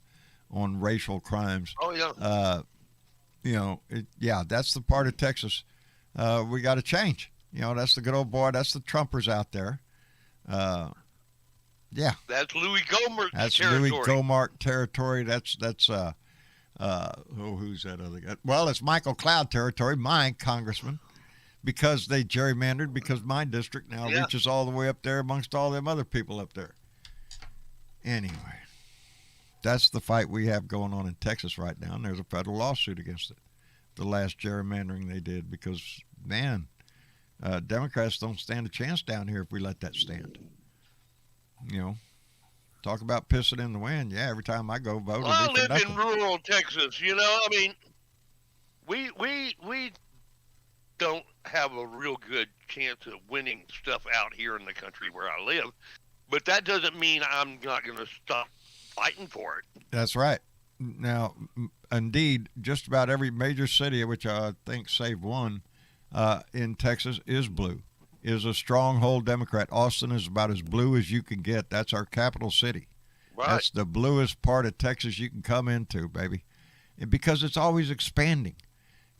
on racial crimes. Oh yeah. That's the part of Texas we got to change. That's the good old boy. That's the Trumpers out there. Yeah. That's Louis Gohmert's That's territory. Louis Gohmert territory. That's who's that other guy? Well, it's Michael Cloud territory, my congressman, because they gerrymandered, because my district now reaches all the way up there amongst all them other people up there. Anyway, that's the fight we have going on in Texas right now, and there's a federal lawsuit against it. The last gerrymandering they did, because, man, Democrats don't stand a chance down here if we let that stand. Talk about pissing in the wind. Yeah, every time I go vote, I it'll be for live nothing. in rural Texas. I mean, we don't have a real good chance of winning stuff out here in the country where I live, but that doesn't mean I'm not going to stop fighting for it. That's right. Now, indeed, just about every major city, which I think save one, in Texas is blue, is a stronghold Democrat. Austin is about as blue as you can get. That's our capital city. Right. That's the bluest part of Texas you can come into, baby. And because it's always expanding,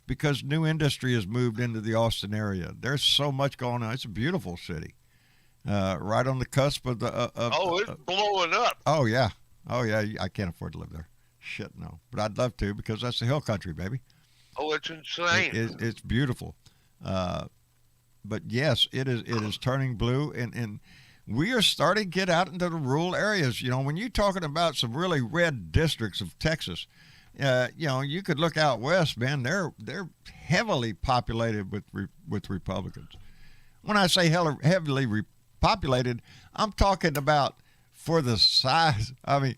because new industry has moved into the Austin area. There's so much going on. It's a beautiful city, right on the cusp of the. It's blowing up. Oh yeah. I can't afford to live there. Shit, no. But I'd love to, because that's the hill country, baby. Oh, it's insane. It's beautiful. But yes, it is turning blue, and we are starting to get out into the rural areas. When you're talking about some really red districts of Texas, you could look out west, man. They're heavily populated with Republicans. When I say heavily populated, I'm talking about for the size. I mean,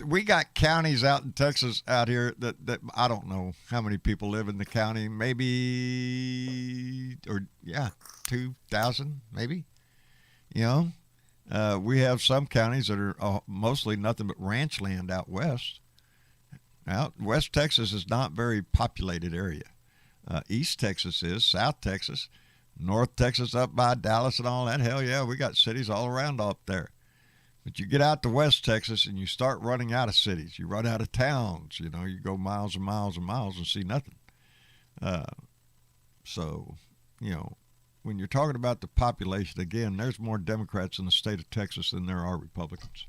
we got counties out in Texas out here that I don't know how many people live in the county. Maybe 2,000 maybe. We have some counties that are mostly nothing but ranch land out west. Out West Texas is not very populated area. East Texas is, South Texas, North Texas up by Dallas and all that. Hell yeah, we got cities all around up there. But you get out to West Texas and you start running out of cities. You run out of towns. You go miles and miles and miles and see nothing. So, when you're talking about the population, again, there's more Democrats in the state of Texas than there are Republicans.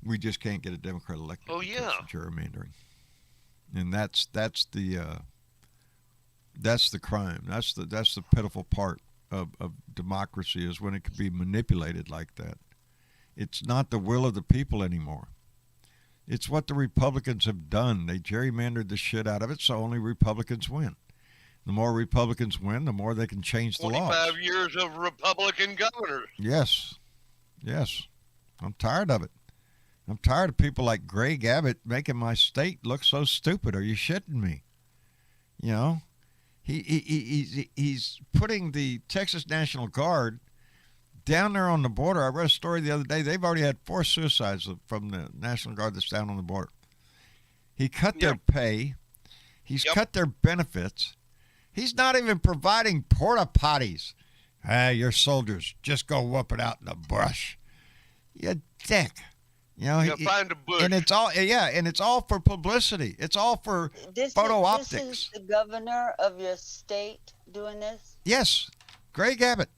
We just can't get a Democrat elected. Oh, yeah. Because of gerrymandering. And that's the crime. That's the pitiful part of democracy, is when it can be manipulated like that. It's not the will of the people anymore. It's what the Republicans have done. They gerrymandered the shit out of it, so only Republicans win. The more Republicans win, the more they can change the laws. 25 years of Republican governors. Yes. I'm tired of it. I'm tired of people like Greg Abbott making my state look so stupid. Are you shitting me? He's putting the Texas National Guard down there on the border. I read a story the other day. They've already had 4 suicides from the National Guard that's down on the border. He cut their pay. He's cut their benefits. He's not even providing porta potties. Hey, your soldiers, just go whoop it out in the brush. You dick. Find a bush. And it's all for publicity. It's all for photo optics. This is the governor of your state doing this? Yes, Greg Abbott.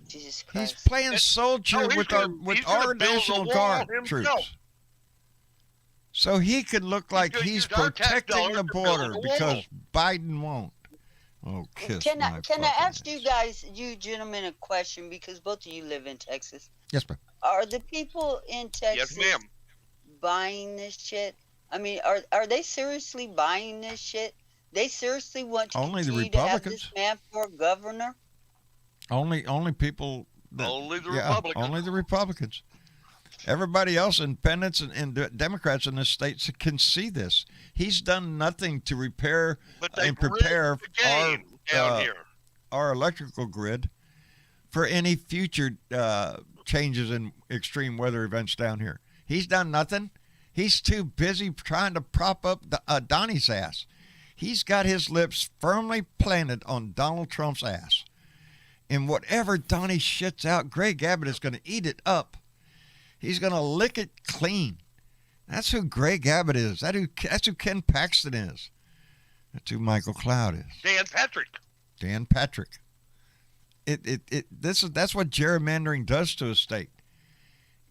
Jesus Christ. He's playing soldier with our National Guard troops. So he can look like he's protecting the border because Biden won't. Oh, Can I ask you guys, you gentlemen, a question, because both of you live in Texas? Yes, ma'am. Are the people in Texas buying this shit? I mean, are they seriously buying this shit? They seriously want to continue to have this man for governor? Only people. Only the Republicans. Only the Republicans. Everybody else, independents and Democrats in this state, can see this. He's done nothing to repair and prepare our electrical grid for any future changes in extreme weather events down here. He's done nothing. He's too busy trying to prop up Donnie's ass. He's got his lips firmly planted on Donald Trump's ass. And whatever Donnie shits out, Greg Abbott is going to eat it up. He's going to lick it clean. That's who Greg Abbott is. That's who Ken Paxton is. That's who Michael Cloud is. Dan Patrick. Dan Patrick. That's what gerrymandering does to a state.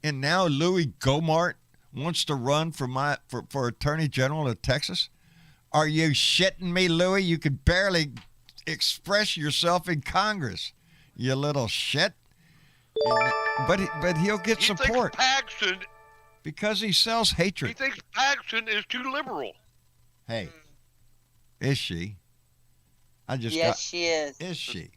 And now Louis Gohmert wants to run for Attorney General of Texas. Are you shitting me, Louis? You could barely express yourself in Congress, you little shit. But he'll get support because he sells hatred. He thinks Paxton is too liberal. Hey, is she? She is. Is she?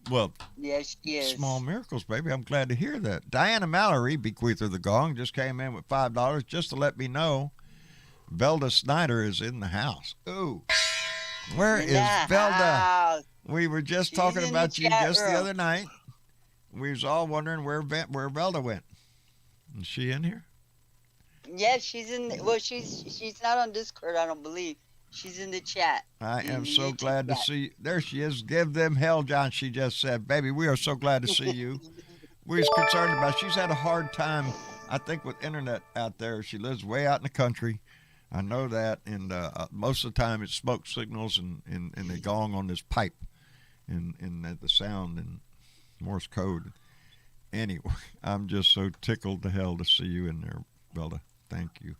Well, yes, she is. Small miracles, baby. I'm glad to hear that. Diana Mallory, bequeather of the gong, just came in with $5 just to let me know Velda Snyder is in the house. Ooh, where is Velda? We were just talking about you just the other night. We was all wondering where Velda went. Is she in here? Yeah, she's in. Well, she's not on Discord, I don't believe. She's in the chat. I am so glad to see you. There she is. Give them hell, John, she just said. Baby, we are so glad to see you. We was concerned about, she's had a hard time, I think, with internet out there. She lives way out in the country. I know that. And most of the time it's smoke signals and the gong on this pipe and the sound and Morse code. Anyway, I'm just so tickled to hell to see you in there, Velda. Thank you.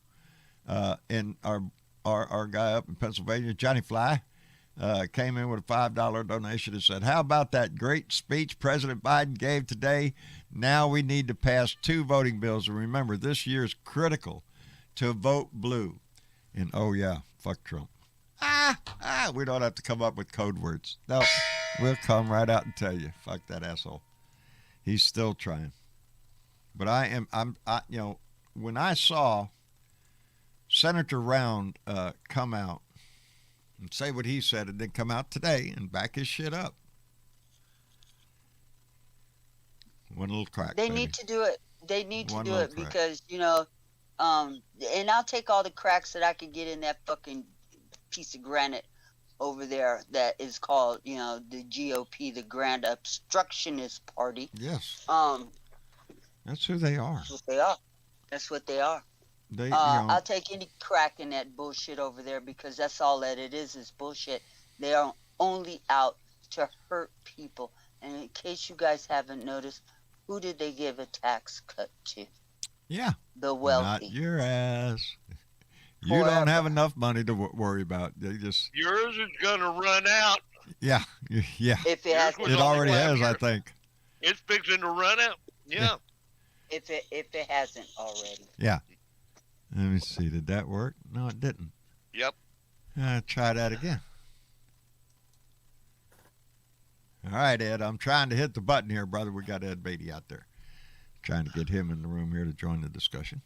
And our guy up in Pennsylvania, Johnny Fly, came in with a $5 donation and said, how about that great speech President Biden gave today? Now we need to pass 2 voting bills. And remember, this year is critical to vote blue. And, oh, yeah, fuck Trump. We don't have to come up with code words. No, we'll come right out and tell you, fuck that asshole. He's still trying. But when I saw Senator Round come out and say what he said and then come out today and back his shit up. One little crack. They need to do it. They need to do it because, and I'll take all the cracks that I could get in that fucking piece of granite over there that is called, the GOP, the Grand Obstructionist Party. Yes. That's who they are. That's what they are. I'll take any crack in that bullshit over there because that's all that it is bullshit. They are only out to hurt people. And in case you guys haven't noticed, who did they give a tax cut to? Yeah. The wealthy. Not your ass. You don't have enough money to worry about. Yours is gonna run out. Yeah. If it already has, I think. It's fixing to run out. Yeah. If it hasn't already. Yeah. Let me see. Did that work? No, it didn't. Yep. Try that again. All right, Ed. I'm trying to hit the button here, brother. We got Ed Beatty out there. Trying to get him in the room here to join the discussion.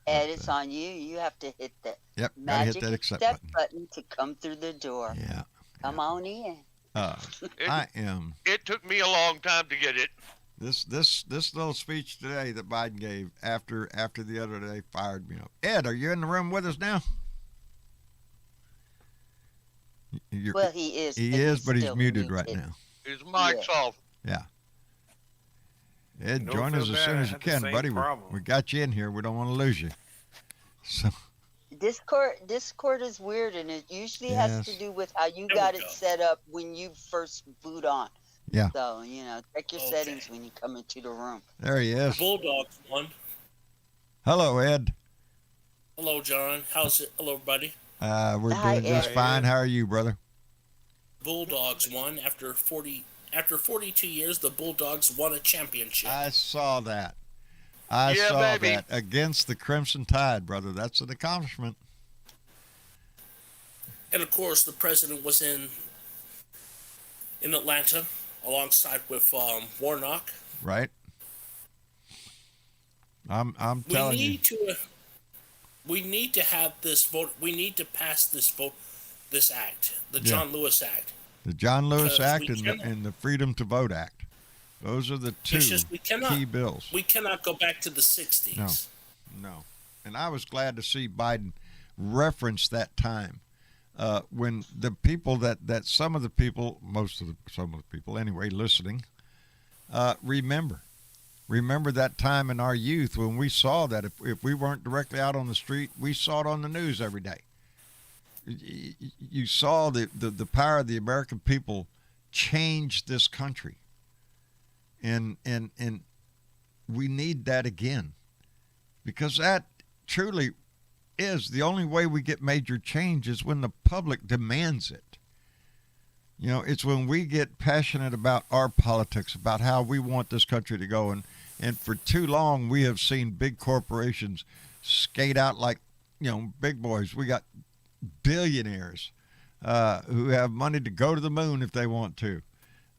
Ed, it's on you. You have to hit that magic hit that accept button to come through the door. Yeah. Come on in. It took me a long time to get it. This little speech today that Biden gave after the other day fired me up. Ed, are you in the room with us now? Well, he is. He is, but he's muted right now. His mic's off. Yeah. Ed, join us as soon as you can, buddy. We got you in here. We don't want to lose you. So. Discord is weird, and it usually has to do with how you got it set up when you first boot on. Yeah. So, check your settings when you come into the room. There he is. Bulldogs won. Hello, Ed. Hello, John. How's it? Hello, everybody. We're doing just fine. How are you, brother? Bulldogs won after 42 years. The Bulldogs won a championship. I saw that. I saw that against the Crimson Tide, brother. That's an accomplishment. And of course, the president was in Atlanta alongside with Warnock. Right. I'm telling you. We need to have this vote. We need to pass this act, the John Lewis Act. The John Lewis Act and the Freedom to Vote Act. Those are the two key bills. We cannot go back to the 60s. No. And I was glad to see Biden reference that time when the people that some of the people anyway, listening, remember that time in our youth when we saw that if we weren't directly out on the street, we saw it on the news every day. You saw the power of the American people change this country. And we need that again, because that truly is the only way we get major change, is when the public demands it. You know, it's when we get passionate about our politics, about how we want this country to go. And for too long, we have seen big corporations skate out like, you know, big boys. We got billionaires who have money to go to the moon if they want to,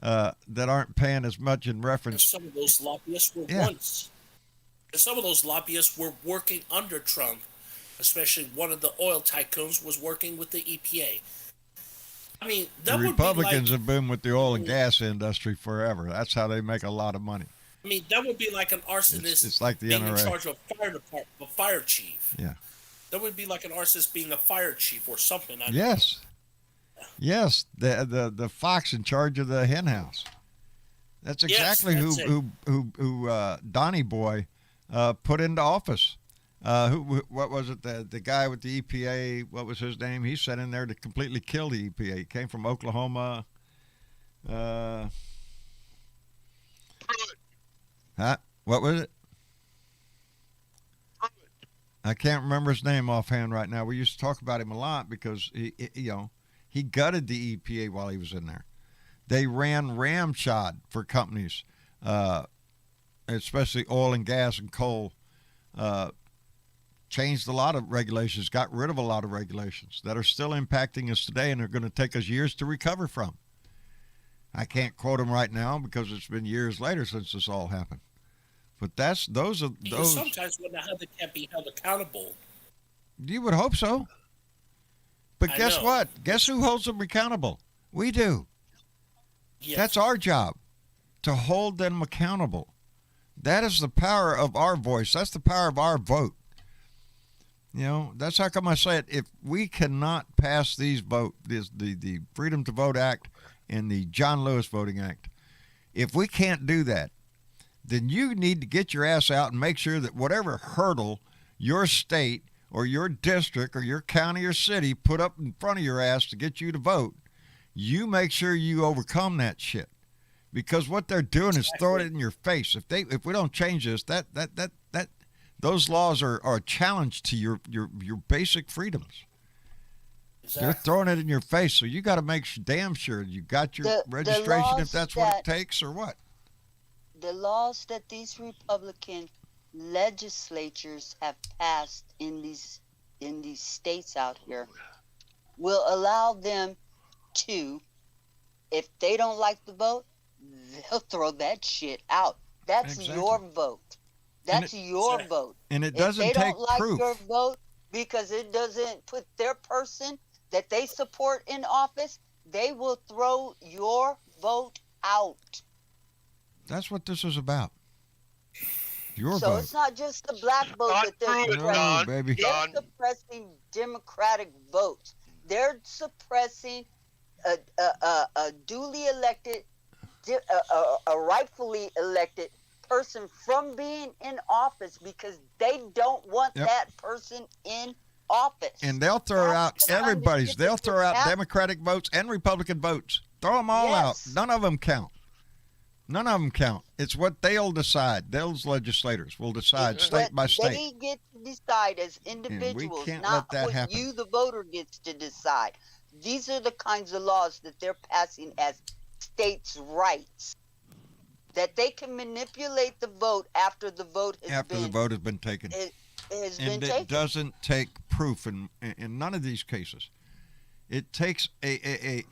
that aren't paying as much in reference. Some of those lobbyists were some of those lobbyists were working under Trump, especially one of the oil tycoons was working with the EPA. I mean, that The would be Republicans like, have been with the oil and gas industry forever. That's how they make a lot of money. I mean, that would be like an arsonist It's like the being in NRA. charge of a fire department, a fire chief. Yeah. That would be like an arsonist being a fire chief or something. Yes. Yes. The fox in charge of the hen house. That's exactly who Donnie Boy put into office. What was it? The guy with the EPA, what was his name? He sent in there to completely kill the EPA. He came from Oklahoma. What was it? I can't remember his name offhand right now. We used to talk about him a lot because he gutted the EPA while he was in there. They ran ramshod for companies, especially oil and gas and coal. Changed a lot of regulations, got rid of a lot of regulations that are still impacting us today and are going to take us years to recover from. I can't quote them right now because it's been years later since this all happened. But those. Sometimes when they can't be held accountable. You would hope so. But guess what? Guess who holds them accountable? We do. Yes. That's our job, to hold them accountable. That is the power of our voice. That's the power of our vote. You know, that's how come I say it. If we cannot pass the Freedom to Vote Act and the John Lewis Voting Act, if we can't do that, then you need to get your ass out and make sure that whatever hurdle your state or your district or your county or city put up in front of your ass to get you to vote, you make sure you overcome that shit. Because what they're doing is throwing it in your face. If we don't change this, those laws are a challenge to your basic freedoms. Exactly. They're throwing it in your face, so you got to make damn sure you got your registration if that's what it takes, or what. The laws that these Republican legislatures have passed in these states out here will allow them to, if they don't like the vote, they'll throw that shit out. That's your vote. That's your vote. And it doesn't take proof. If they don't like your vote because it doesn't put their person that they support in office, they will throw your vote out. That's what this is about. Your vote. So it's not just the black vote that they're suppressing. Baby. They're suppressing Democratic votes. They're suppressing a duly elected, a rightfully elected person from being in office because they don't want that person in office. And they'll throw out everybody's. They'll throw out Democratic votes and Republican votes. Throw them all out. None of them count. None of them count. It's what they'll decide. Those legislators will decide state by state. They get to decide as individuals, not what you, the voter, gets to decide. These are the kinds of laws that they're passing as states' rights. That they can manipulate the vote after the vote has been taken. It doesn't take proof in none of these cases. It takes a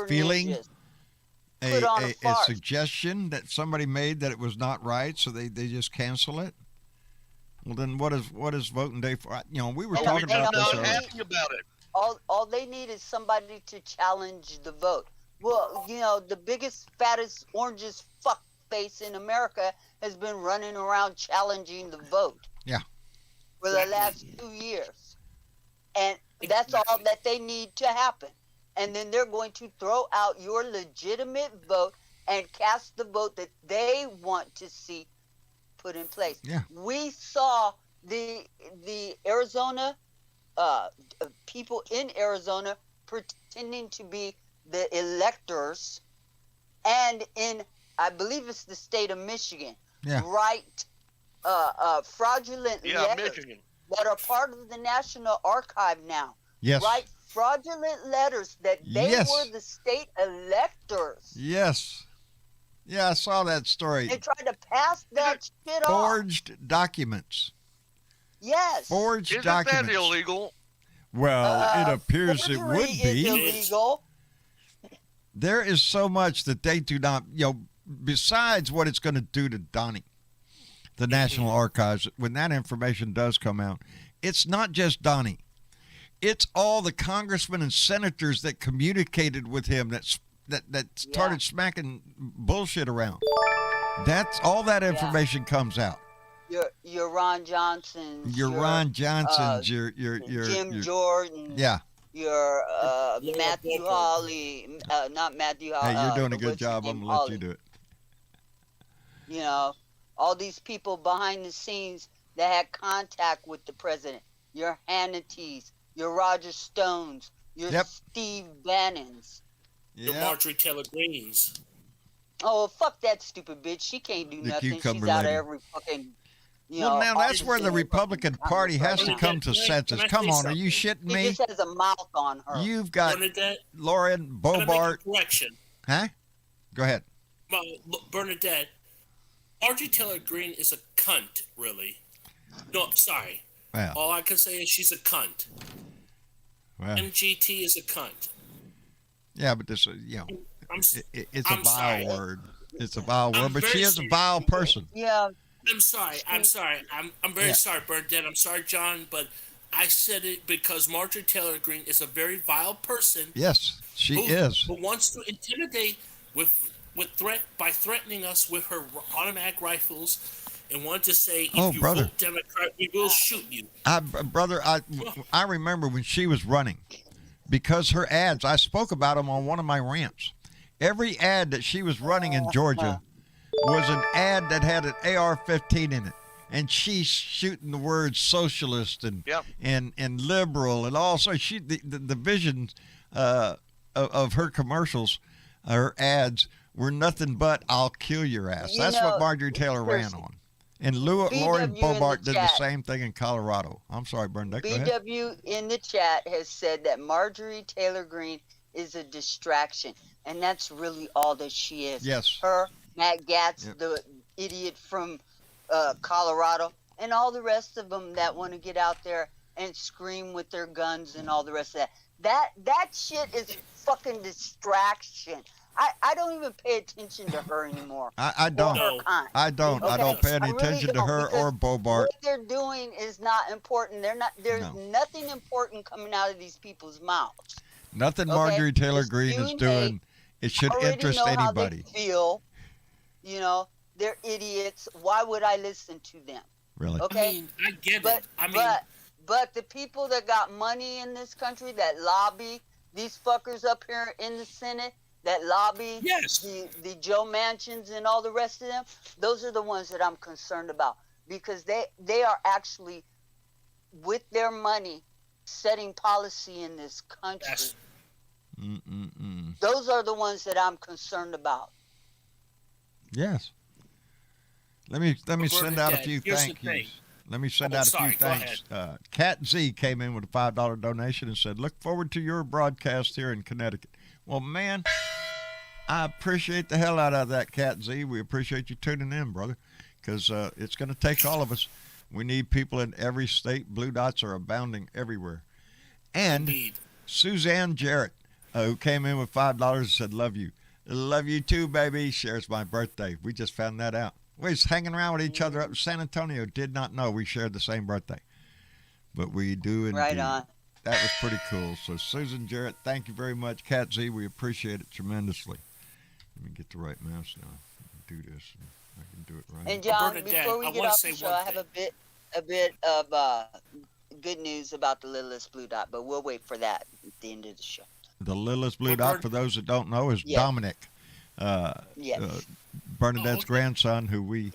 feeling, a suggestion that somebody made that it was not right, so they just cancel it. Well, then what is voting day for? You know, we were talking about this earlier. All they need is somebody to challenge the vote. Well, you know, the biggest, fattest, orangest fuck face in America has been running around challenging the vote. Yeah. For the last 2 years. And that's all that they need to happen. And then they're going to throw out your legitimate vote and cast the vote that they want to see put in place. Yeah. We saw the Arizona people in Arizona pretending to be the electors, and in, I believe it's the state of Michigan, write fraudulent letters Michigan. that are part of the National Archive now. Yes. Write fraudulent letters that they were the state electors. Yes. Yeah, I saw that story. They tried to pass that shit off. Forged documents. Yes. Forged Isn't documents. that illegal? Well, it appears it would Forgery be. is illegal. There is so much that they do not, besides what it's going to do to Donnie, the National Archives, when that information does come out, it's not just Donnie. It's all the congressmen and senators that communicated with him that started smacking bullshit around. That's all that information comes out. Your Ron Johnsons. Your Ron Johnsons, your Jim Jordan. Yeah. Your Matthew Hawley, not Matthew Hawley. Hey, you're doing a good job. I'm going to let you do it. You know, all these people behind the scenes that had contact with the president. Your Hannitys, your Roger Stones, your Steve Bannons. Your Marjorie Taylor Greens. Oh, fuck that stupid bitch. She can't do nothing. She's out of every fucking... Well, now that's where the Republican Party has to come to senses. Come on, are you shitting me? She just has a mouth on her. You've got Lauren Boebert. Correction. Huh? Go ahead. Bernadette, Marjorie Taylor Greene is a cunt, really. No, sorry. Well. All I can say is she's a cunt. Well. MGT is a cunt. Yeah, but this, it's a vile word. It's a vile word, but she is a vile person. Yeah. I'm sorry. I'm very sorry, Bernadette. I'm sorry, John, but I said it because Marjorie Taylor Greene is a very vile person. Yes, she is. Who wants to intimidate by threatening us with her automatic rifles and wanted to say, if you vote Democrat, we will shoot you. I remember when she was running, because her ads, I spoke about them on one of my rants. Every ad that she was running in Georgia was an ad that had an AR-15 in it, and she's shooting the words socialist and liberal and all. So the visions of her commercials, her ads, were nothing but "I'll kill your ass." That's what Marjorie Taylor ran on. And Lauren Boebert did the same thing in Colorado. I'm sorry, Bernadette. BW in the chat has said that Marjorie Taylor Greene is a distraction, and that's really all that she is. Yes. Her, Matt Gaetz, the idiot from Colorado, and all the rest of them that want to get out there and scream with their guns and all the rest of that. That shit is fucking distraction. I don't even pay attention to her anymore. I don't. I don't. Okay? I don't pay any attention to her or Boebert. What they're doing is not important. There's nothing important coming out of these people's mouths. Nothing Marjorie Taylor Greene is doing. It should interest anybody. How they feel. They're idiots. Why would I listen to them? Really? Okay. I get it. But the people that got money in this country that lobby these fuckers up here in the Senate, that lobby the Joe Manchins and all the rest of them, those are the ones that I'm concerned about, because they are actually, with their money, setting policy in this country. Yes. Those are the ones that I'm concerned about. Yes. Let me send out a few thank yous. Let me send out a few thanks. Cat Z came in with a $5 donation and said, "Look forward to your broadcast here in Connecticut." Well, man, I appreciate the hell out of that, Cat Z. We appreciate you tuning in, brother, because it's going to take all of us. We need people in every state. Blue dots are abounding everywhere. And Indeed. Suzanne Jarrett, who came in with $5 and said, "Love you." Love you too, baby. Shares my birthday. We just found that out. We was hanging around with each other up in San Antonio. Did not know we shared the same birthday. But we do indeed. Right on. That was pretty cool. So, Susan Jarrett, thank you very much. Cat Z, we appreciate it tremendously. Let me get the right mouse now. Do this. I can do it right. And John, before we get off the show, I have a bit of good news about the littlest blue dot, but we'll wait for that at the end of the show. The littlest blue dot, for those that don't know, is Dominic, Bernadette's grandson, who we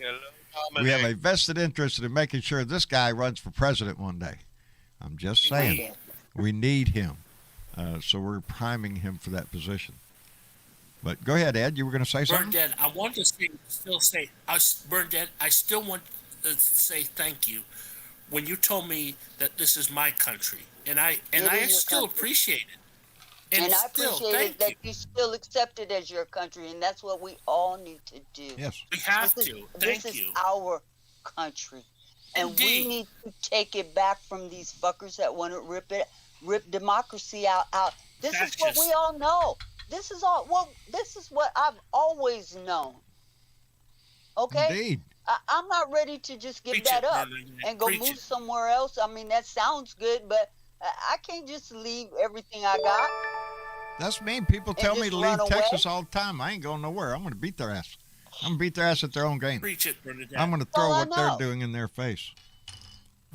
have a vested interest in making sure this guy runs for president one day. I'm just saying, we need him. So we're priming him for that position. But go ahead, Ed. You were going to say something? Bernadette, I want to say, Bernadette, I still want to say thank you when you told me that this is my country, and I still appreciate it. And I appreciate it that you still accept it as your country, and that's what we all need to do. Yes. We have to. Thank you. This is our country. And Indeed. we need to take it back from these fuckers that want to rip democracy out. This is what we all know. This is what I've always known. Okay? Indeed. I'm not ready to just give that up and go move somewhere else. I mean, that sounds good, but I can't just leave everything I got. That's mean. People tell me to leave away? Texas all the time. I ain't going nowhere. I'm going to beat their ass. I'm going to beat their ass at their own game. Preach it, Bernadette. I'm going to throw what they're doing in their face.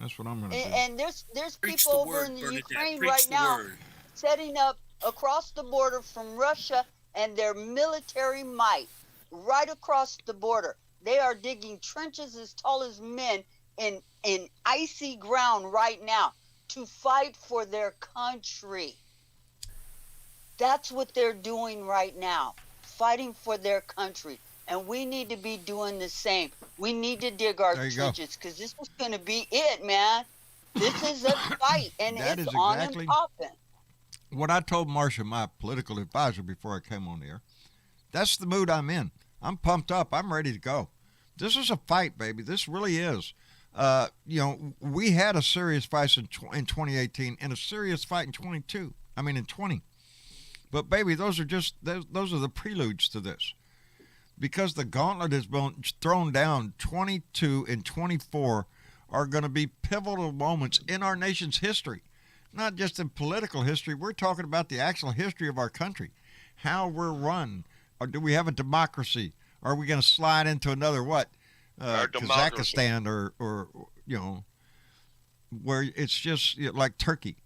That's what I'm going to do. And there's Preach people the over word, in the Bernadette. Ukraine Preach right the now word. setting up across the border from Russia and their military might right across the border. They are digging trenches as tall as men in icy ground right now to fight for their country. That's what they're doing right now, fighting for their country. And we need to be doing the same. We need to dig our trenches because this is going to be it, man. This is a fight, and That it's is on exactly and popping. what I told Marcia, my political advisor, before I came on the air. That's the mood I'm in. I'm pumped up. I'm ready to go. This is a fight, baby. This really is. We had a serious fight in 2018 and a serious fight in 20. But baby, those are the preludes to this, because the gauntlet has been thrown down. 22 and 24 are going to be pivotal moments in our nation's history, not just in political history. We're talking about the actual history of our country, how we're run. Or do we have a democracy? Are we going to slide into another Kazakhstan or where it's just like Turkey?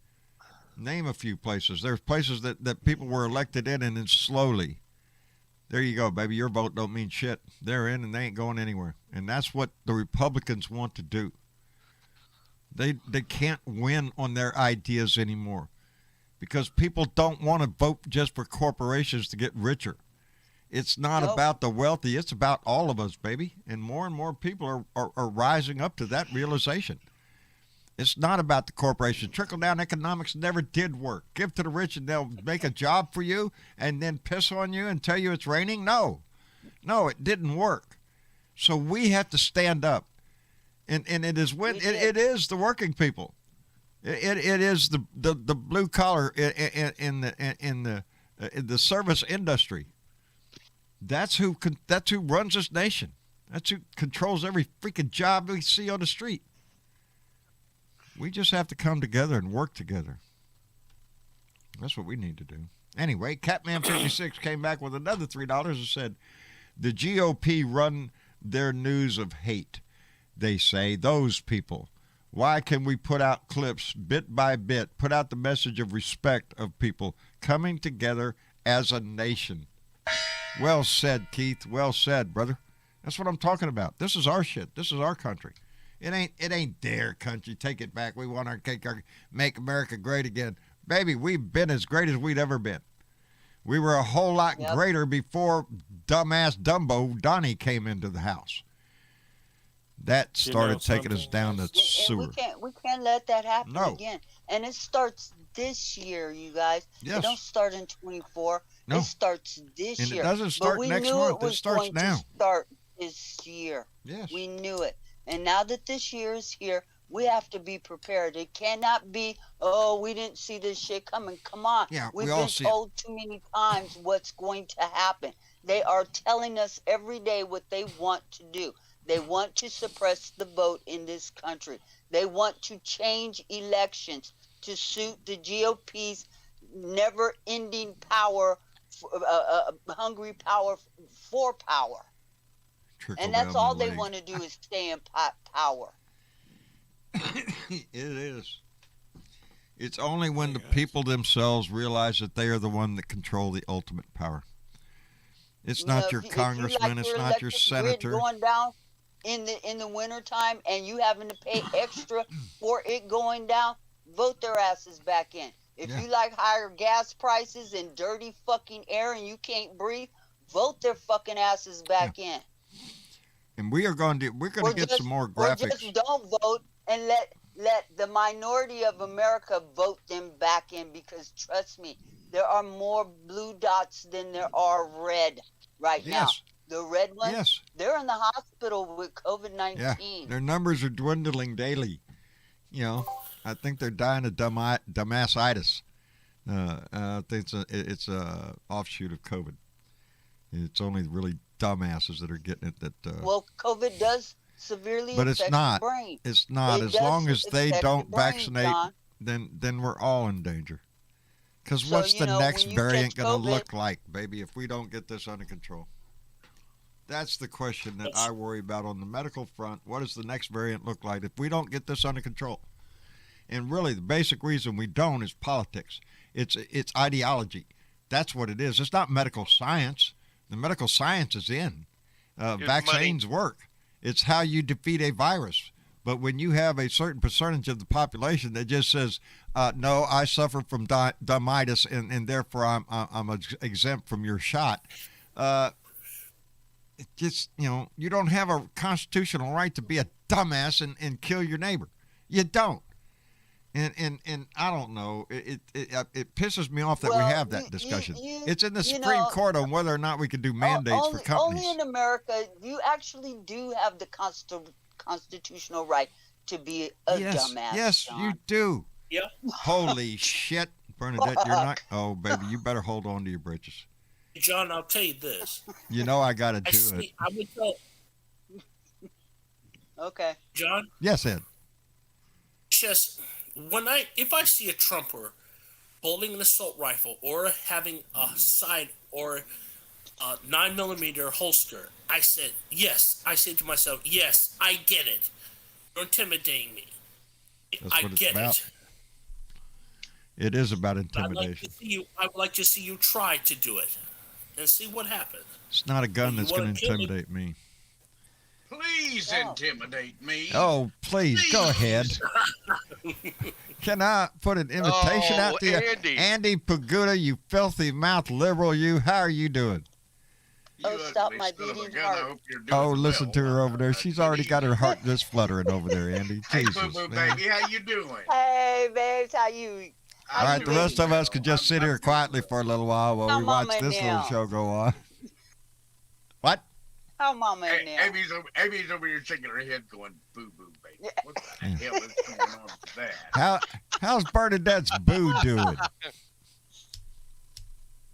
Name a few places. There's places that people were elected in, and then slowly, there you go, baby. Your vote don't mean shit. They're in and they ain't going anywhere. And that's what the Republicans want to do. They can't win on their ideas anymore because people don't want to vote just for corporations to get richer. It's not about the wealthy. It's about all of us, baby. And more people are rising up to that realization. It's not about the corporation. Trickle-down economics never did work. Give to the rich and they'll make a job for you and then piss on you and tell you it's raining. No, it didn't work. So we have to stand up. And it is it is the working people. It is the blue collar in the service industry. That's who runs this nation. That's who controls every freaking job we see on the street. We just have to come together and work together. That's what we need to do. Anyway, Catman56 came back with another $3 and said, the GOP run their news of hate. They say, those people. Why can we put out clips bit by bit, put out the message of respect of people coming together as a nation? Well said, Keith. Well said, brother. That's what I'm talking about. This is our shit. This is our country. It ain't their country. Take it back. We want our cake, make America great again. Baby, we've been as great as we'd ever been. We were a whole lot greater before dumbass Dumbo Donnie came into the house. That started taking us down the sewer. We can't let that happen again. And it starts this year, you guys. Yes. It don't start in 24. No. It starts this year. And it doesn't start next month. It starts now. Start this year. Yes. We knew it. And now that this year is here, we have to be prepared. It cannot be, we didn't see this shit coming. Come on. Yeah, We've been told too many times what's going to happen. They are telling us every day what they want to do. They want to suppress the vote in this country. They want to change elections to suit the GOP's never-ending power, hungry power for power. And that's all they want to do is stay in power. It is. It's only when the people themselves realize that they are the one that control the ultimate power. It's not your congressman. It's not your senator. Going down in the wintertime and you having to pay extra for it going down, vote their asses back in. If Yeah. you like higher gas prices and dirty fucking air and you can't breathe, vote their fucking asses back in. And we're going to get some more Or graphics. just don't vote and let the minority of America vote them back in, because trust me, there are more blue dots than there are red right now. Yes. The red ones, Yes. they're in the hospital with COVID-19. Yeah. Their numbers are dwindling daily. You know, I think they're dying of dumbassitis. I think it's a offshoot of COVID. It's only really dumbasses that are getting it. Well, COVID does severely but affect it's not. the brain. It's not. It As does long as they affect don't the brain, vaccinate, John. then we're all in danger. Because So, what's the next when you variant catch going to COVID- look like, baby, if we don't get this under control? That's the question that I worry about on the medical front. What does the next variant look like if we don't get this under control? And really, the basic reason we don't is politics. It's ideology. That's what it is. It's not medical science. The medical science is in. Vaccines work. It's how you defeat a virus. But when you have a certain percentage of the population that just says, no, I suffer from dumbitis and therefore I'm exempt from your shot, it just, you don't have a constitutional right to be a dumbass and kill your neighbor. You don't. And I don't know. It pisses me off that we have that discussion. It's in the Supreme Court on whether or not we can do mandates for companies. Only in America, you actually do have the constitutional right to be a dumbass. Yes, John. you do. Yep. Holy shit, Bernadette, you're not. Oh, baby, you better hold on to your britches. John, I'll tell you this. You know I got to do it. I would tell Okay. John. Yes, Ed. It's just if I see a Trumper holding an assault rifle or having a side or a 9mm holster, I said to myself, yes, I get it. You're intimidating me. That's I what it's get about. it. It is about I intimidation. would like to see you try to do it and see what happens. It's not a gun You that's wanna going to kill me? intimidate me. Please intimidate me. Oh, please, go ahead. Can I put an invitation out to you? Andy Pagoda, you filthy mouth liberal, you. How are you doing? Oh, stop my beating heart. Oh, listen to her over there. She's already got her heart just fluttering over there, Andy. Hey, Jesus, boo-boo, man. baby, how you doing? Hey, babes, how you? All right, the rest of us could just sit here quietly for a little while while we Come on, watch this now. little show go on. What? How mama in there? Amy's over here shaking her head going, boo-boo, baby. What the hell is going on with that? How's Bernadette's boo doing?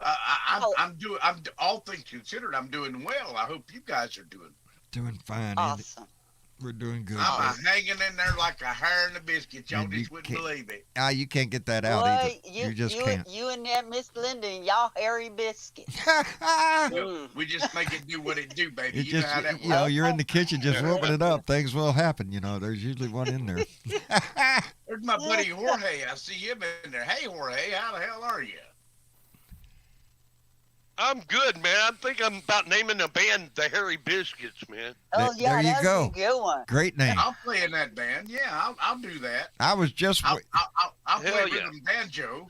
I'm all things considered, I'm doing well. I hope you guys are Doing fine, Andy. Awesome. We're doing good. I'm hanging in there like a hair in a biscuit. Y'all And you just wouldn't can't- believe it. You can't get that out Boy, either. You just can't. You and that Miss Linda and y'all hairy biscuit. We just make it do what it do, baby. It You know just, how that you know, works. you're in the kitchen just whooping it up. Things will happen. You know, there's usually one in there. There's my buddy Jorge. I see him in there. Hey, Jorge, how the hell are you? I'm good, man. I think I'm about naming the band the Hairy Biscuits, man. Oh, yeah, there you that's go. a good one. Great name. I'll play in that band. Yeah, I'll do that. I was just, I'll play Hell yeah. rhythm banjo.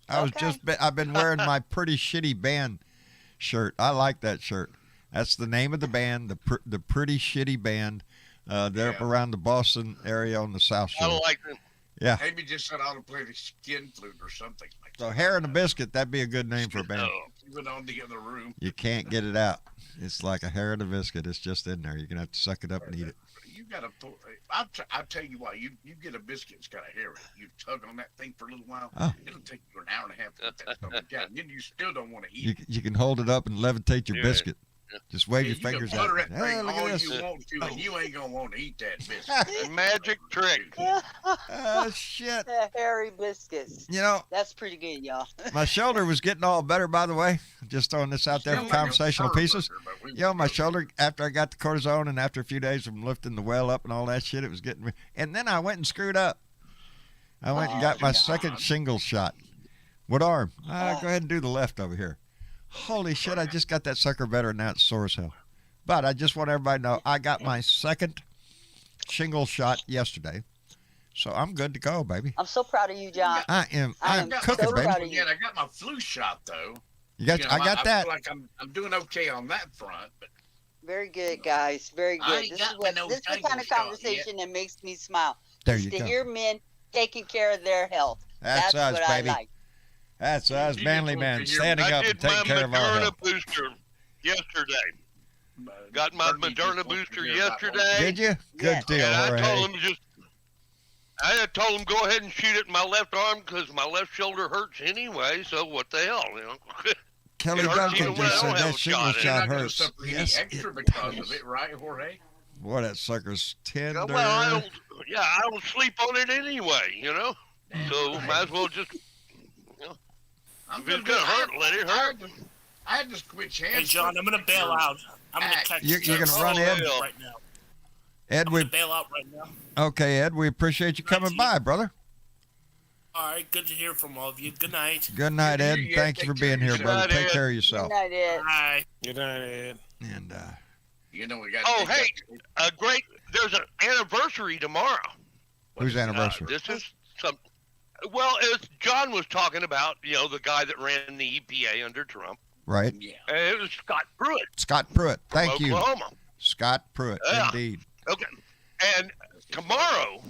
I've been wearing my Pretty Shitty Band shirt. I like that shirt. That's the name of the band, the Pretty Shitty Band. They're up around the Boston area on the South I Shore. like them. Yeah. Maybe just said I ought to play the skin flute or something like So that. Hair and a Biscuit, that'd be a good name for a band. Keep it on the other room. You can't get it out. It's like a hair and a biscuit. It's just in there. You're going to have to suck it up and eat it. You gotta. I'll tell you what. You get a biscuit. It's got a hair in it. You tug on that thing for a little while. Oh. It'll take you an hour and a half to get that stomach down. Then you still don't want to eat. You can hold it up and levitate your Yeah. biscuit. Just wave your You can fingers butter out. that Hey, thing look all at this. you want to, and you ain't gonna want to eat that biscuit. Magic trick. Oh, shit. Hairy biscuits. You know, That's pretty good, y'all. my shoulder was getting all better, by the way. Just throwing this out there for conversational pieces. You know, my shoulder, after I got the cortisone and after a few days from lifting the well up and all that shit, it was getting me. And then I went and screwed up. I went and got my second shingle shot. What arm? Go ahead and do the left over here. Holy shit, I just got that sucker better and now it's sore as hell. But I just want everybody to know I got my second shingle shot yesterday. So I'm good to go, baby. I'm so proud of you, John. I am cooking, so baby. proud of you. Yet I got my flu shot though. I got that. feel like I'm doing okay on that front, but Very good, guys. Very I good. ain't This got is what me no this is the tango kind of shot conversation that makes me smile. There is you to go. hear men taking care of their health. That's us, what baby. I like. That's us, You manly just want men, to hear- standing I up and did taking my care of our Moderna health. booster yesterday. Got my Bernie just Moderna wants to booster hear about yesterday. Did you? Good Yes. deal, And I Jorge. told him I had told him go ahead and shoot it in my left arm because my left shoulder hurts anyway. So what the hell, you know? Kelly It hurts Duncan even when I just don't said have that a shingle shot. You're shot not gonna hurts. suffer any Yes, extra it because does. of it, right, Jorge? Boy, that sucker's tender. Well, I don't sleep on it anyway, you know. So Right. might as well just I'm if it's gonna gonna hurt, let it hurt. I had to switch hands. Hey, John, I'm going to bail out. I'm going to catch You're gonna text run in? right now. Ed, I'm we going to bail out right now. okay, Ed. We appreciate you coming by, brother. All right, good to hear from all of you. Good night. Good night, Ed. Yeah, Thank you for take being care here, of brother. yourself. Take Ed. care of Good yourself. night, Ed. Bye. Good night, Ed. And You know we got. Oh, hey, there's an anniversary tomorrow. whose anniversary? This is some. Well, as John was talking about, you know, the guy that ran the EPA under Trump, Right, Yeah. and it was Scott Pruitt Scott Pruitt. from Thank you, Oklahoma. Scott Pruitt. Yeah. Indeed. Okay, and tomorrow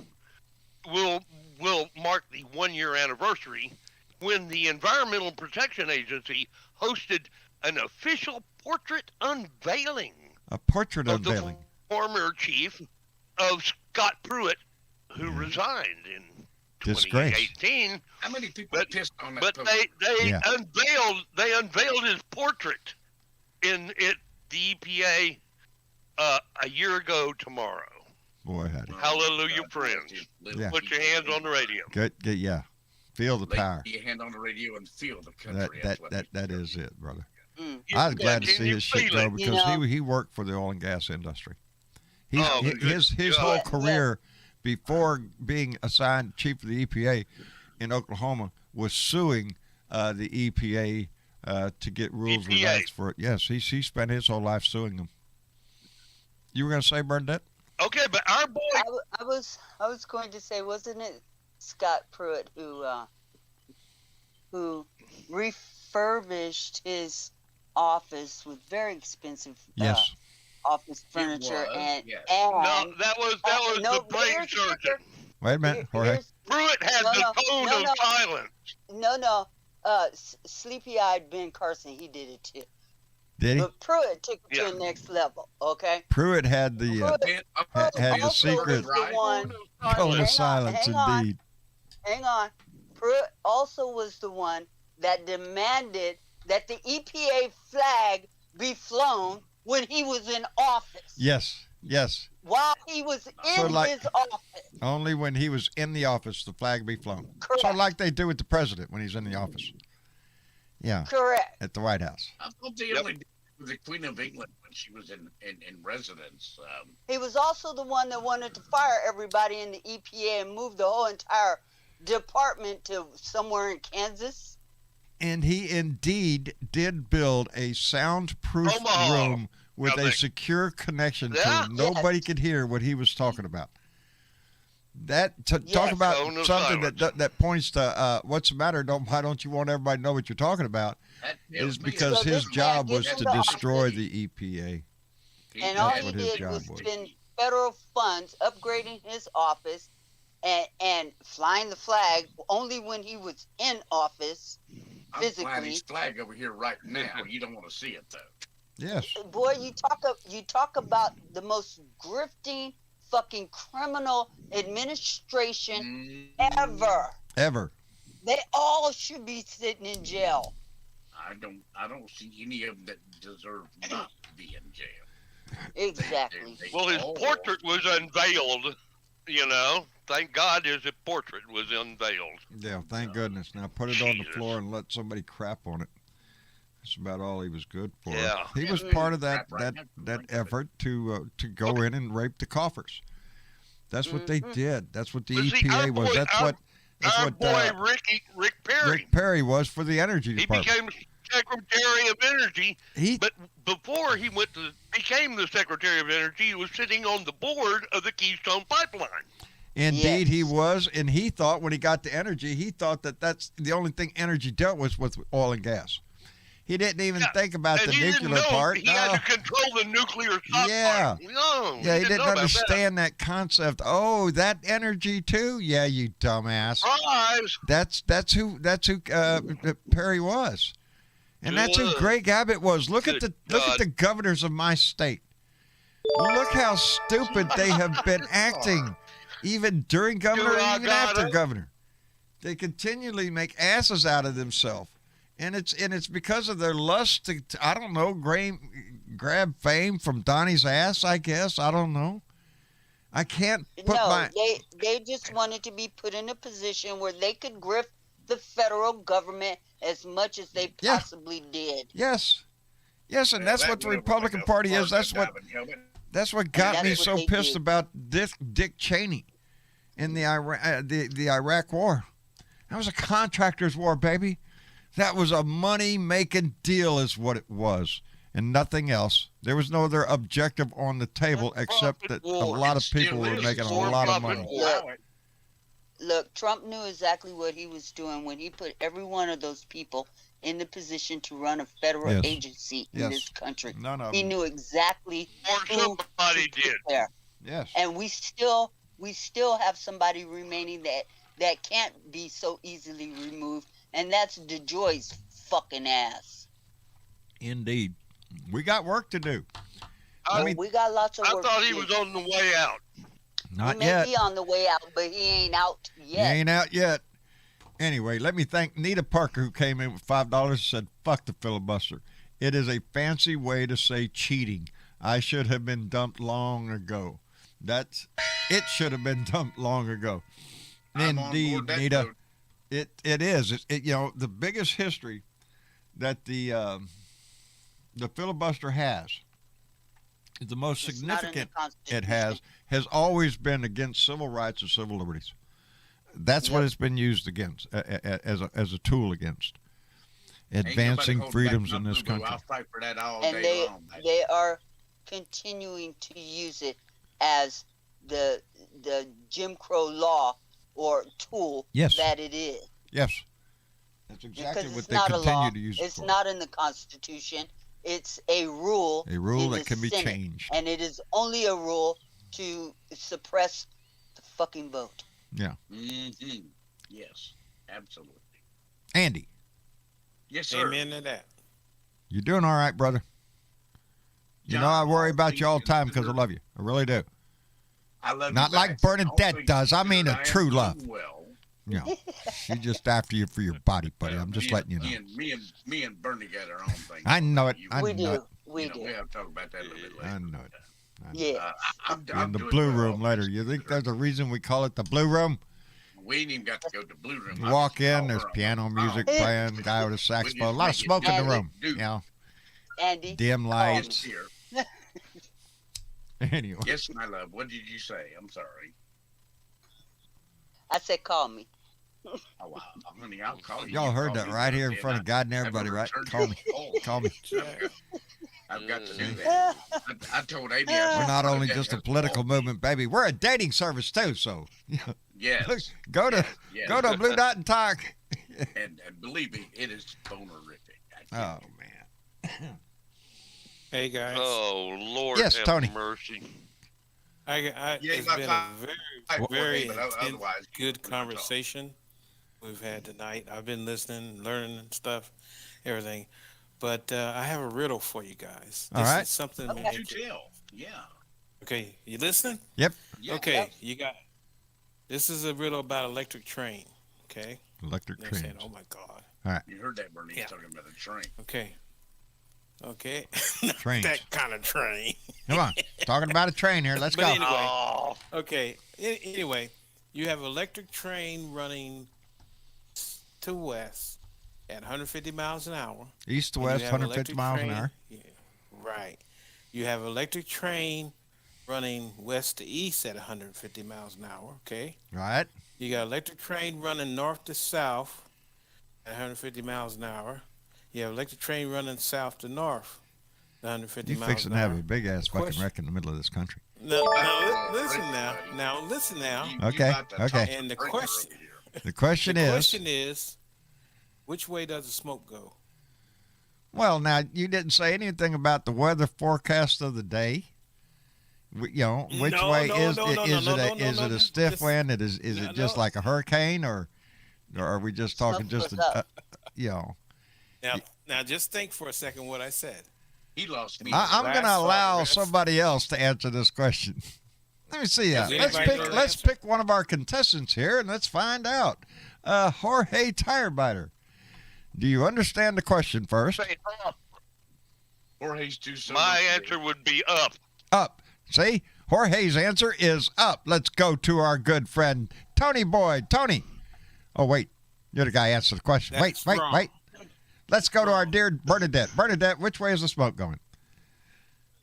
will mark the 1 year anniversary when the Environmental Protection Agency hosted an official portrait unveiling A portrait of unveiling. the former chief of Scott Pruitt, who resigned in Disgrace. 2018. How many people But- pissed on that? But post? they Yeah. unveiled his portrait in the EPA a year ago tomorrow. Boy, howdy. Hallelujah, God, friends. Yeah. Put your hands on the radio. Good. Yeah. Feel the Lay power. your hand on the radio and feel the country. That is it, brother. Mm. I was glad to Can see you his shit feel go it? because You know- he worked for the oil and gas industry. Oh, His good whole God. career before being assigned chief of the EPA in Oklahoma was suing the EPA to get rules EPA. relaxed for it. Yes, he spent his whole life suing them. You were going to say, Bernadette? Okay, but our boy, I was going to say, wasn't it Scott Pruitt who refurbished his office with very expensive Yes. office furniture was, and yes. no, that was no, the brain here's the surgeon. kicker. Wait a minute, Jorge. Here's- Pruitt had No, the no, tone no, of no. silence. No, sleepy-eyed Ben Carson, he did it too. Did he? But Pruitt took it Yeah. to the next level. Okay. Pruitt had the had the Also secret was the one. cone Hang of on, silence, hang on. indeed. Hang on. Pruitt also was the one that demanded that the EPA flag be flown when he was in office. Yes. While he was in So, like- his office. Only when he was in the office, the flag be flown. Correct. So like they do with the president when he's in the office. Yeah, Correct. at the White House. I thought they only did it with the Queen of England when she was in residence. He was also the one that wanted to fire everybody in the EPA and move the whole entire department to somewhere in Kansas. And he indeed did build a soundproof Omaha, room with I a think. secure connection Yeah. so nobody could hear what he was talking about. That talk Yes. about Tone of something silence. that points to what's the matter? Why don't you want everybody to know what you're talking about? That Is tells me because So his this man job gets was to into office. destroy the E EPA. And That's all what he his did job was was. spend federal funds upgrading his office and flying the flag only when he was in office. I'm flying physically. his flag over here right now. You don't want to see it though. Yes. Boy, you talk about the most grifting fucking criminal administration ever. Ever. They all should be sitting in jail. I don't see any of them that deserve not to be in jail. Exactly. Well, his all- portrait was unveiled. You know, thank God his portrait was unveiled. Yeah, thank goodness. Now put it on the Jesus. floor and let somebody crap on it. That's about all he was good for. Yeah. He was Yeah, part of that crap right that now. that effort to go in and rape the coffers. That's what they did. That's what the But see, EPA our was. boy- That's our- what Our boy Rick Perry, Rick Perry was for the energy he department. became Secretary of Energy. He But before he became the Secretary of Energy, he was sitting on the board of the Keystone Pipeline. Indeed, he Yes. was, and he thought when he got the energy, he thought that that's the only thing energy dealt with oil and gas. He didn't even think about And the he didn't nuclear know part. he had to control the nuclear stockpile. Yeah. No, Yeah, he didn't know about understand that concept. Oh, that energy too? Yeah, you dumbass. that. Surprise! That's who Perry was, and that's who Good. Greg Abbott was. Look at Good the God. governors of my state. Look how stupid they have been acting, even during governor, Do I and even after gotta? governor. They continually make asses out of themselves, and it's because of their lust to I don't know grab fame from Donnie's ass. I guess I don't know. I can't put No, my they just wanted to be put in a position where they could grift the federal government as much as they Yeah. possibly did. yes, and that's what the Republican Party is. That's what got that's me what so they pissed do. about Dick Cheney in the Iraq War. That was a contractors' war, baby. That was a money-making deal is what it was, and nothing else. There was no other objective on the table except that a lot of people were making a lot of money. Look, Trump knew exactly what he was doing when he put every one of those people in the position to run a federal Yes. agency in Yes. this country. None of He them. knew exactly Or who somebody to put did. there. Yes. And we still have somebody remaining that can't be so easily removed, and that's DeJoy's fucking ass. Indeed. We got work to do. We got lots of I work thought to he do. was on the way out. Not He may yet. be on the way out, but he ain't out He yet. ain't out yet. Anyway, let me thank Nita Parker, who came in with $5 and said, fuck the filibuster. It is a fancy way to say cheating. I should have been dumped long ago. It should have been dumped long ago. I'm on Indeed, board that Nita. boat. It is. You know, the biggest history that the filibuster has, the most It's not in the significant it Constitution. has always been against civil rights and civil liberties. That's what Yep. it's been used against as a tool against Ain't nobody advancing holding freedoms back in my this boo-boo. country. I'll fight for that all And day long. they are continuing to use it as the Jim Crow law or tool Yes. that it is. Yes, that's exactly Because what it's they not a continue law. to use it It's for. not in the Constitution. It's a rule. A rule in that the can be Senate, changed. And it is only a rule to suppress the fucking vote. Mm-hmm. Yes, absolutely. Andy, Yes, sir. Amen to that. you doing all right, brother? You know I worry about you all the time because I love you. I really do. I love you Not like back. Bernadette All things does. I mean a considered, true am love. doing Well, You know, she's just after you for your body, buddy. I'm just letting you know. Me and Bernie got our own thing. I know it. You- I We know do. it. We you know, do. we have to talk about that a little bit later. I know it. Yeah. In the blue room later. You think there's a reason we call it the blue room? We ain't even got to go to the blue room. You I walk just call in, there's her up. piano music Oh, playing, guy with a saxophone, a lot of make it smoke in the do room. do. You know, Andy, dim It's lights. here. Anyway, Yes, my love. What did you say? I'm sorry. I said call me. Oh, wow. Honey, I'll call you. y'all You heard call that me right here in Thursday, front of God and I everybody, haven't right? returned Call your me. call. Call me. I've got to do that. I told Amy. I said, We're not only "Bernadette just a has political called me." movement, baby. We're a dating service too. So Yes. go to yes. go to Blue Dot and talk. And believe me, it is bonerific. Oh man. Hey guys, Oh Lord, Yes, have Tony. mercy. I Yeah, it's my been a fight very, for very me, but intense, otherwise, good we can talk. conversation we've had tonight. I've been listening, learning and stuff, everything. But I have a riddle for you guys. All This right. is something. How would you tell? Yeah. Okay, you listening? Yeah. Okay, you got. This is a riddle about electric train. Okay, Electric they're trains. saying, "Oh my God." You heard that, Bernie? Yeah. He's talking about a train. Okay. Okay. Trains. That kind of train. Come on, talking about a train here. Let's But go. anyway, Oh, okay. Anyway, you have electric train running to west at 150 miles an hour. East to And you west, have 150 electric miles an train- hour. Yeah, right. You have electric train running west to east at 150 miles an hour. Okay. Right. You got electric train running north to south at 150 miles an hour. You have electric train running south to north 150 You miles fixing an to have hour. a big ass fucking Question- wreck in the middle of this country. Listen now. Now listen now. Okay, about to okay. talk And the breaker question- over here. The question The is, question is, which way does the smoke go? well, now you didn't say anything about the weather forecast of the day. Which No, way no, is no, it? no, Is no, it no, a no, is no, it a no, stiff just- wind? Is no, it just no. like a hurricane, or are we just talking Smoke just goes up. Now just think for a second what I said. He lost me. I'm going to Last allow August- somebody else to answer this question. Let me see that. Does Let's anybody pick. know the Let's answer? pick one of our contestants here, and let's find out. Jorge Tirebiter, do you understand the question first? Say up. Jorge's too soon. My answer would be up. Up. See, Jorge's answer is up. Let's go to our good friend Tony Boyd. Tony. Oh wait, you're the guy answering the question. That's Wait. wrong. Let's go to our dear Bernadette. Bernadette, which way is the smoke going?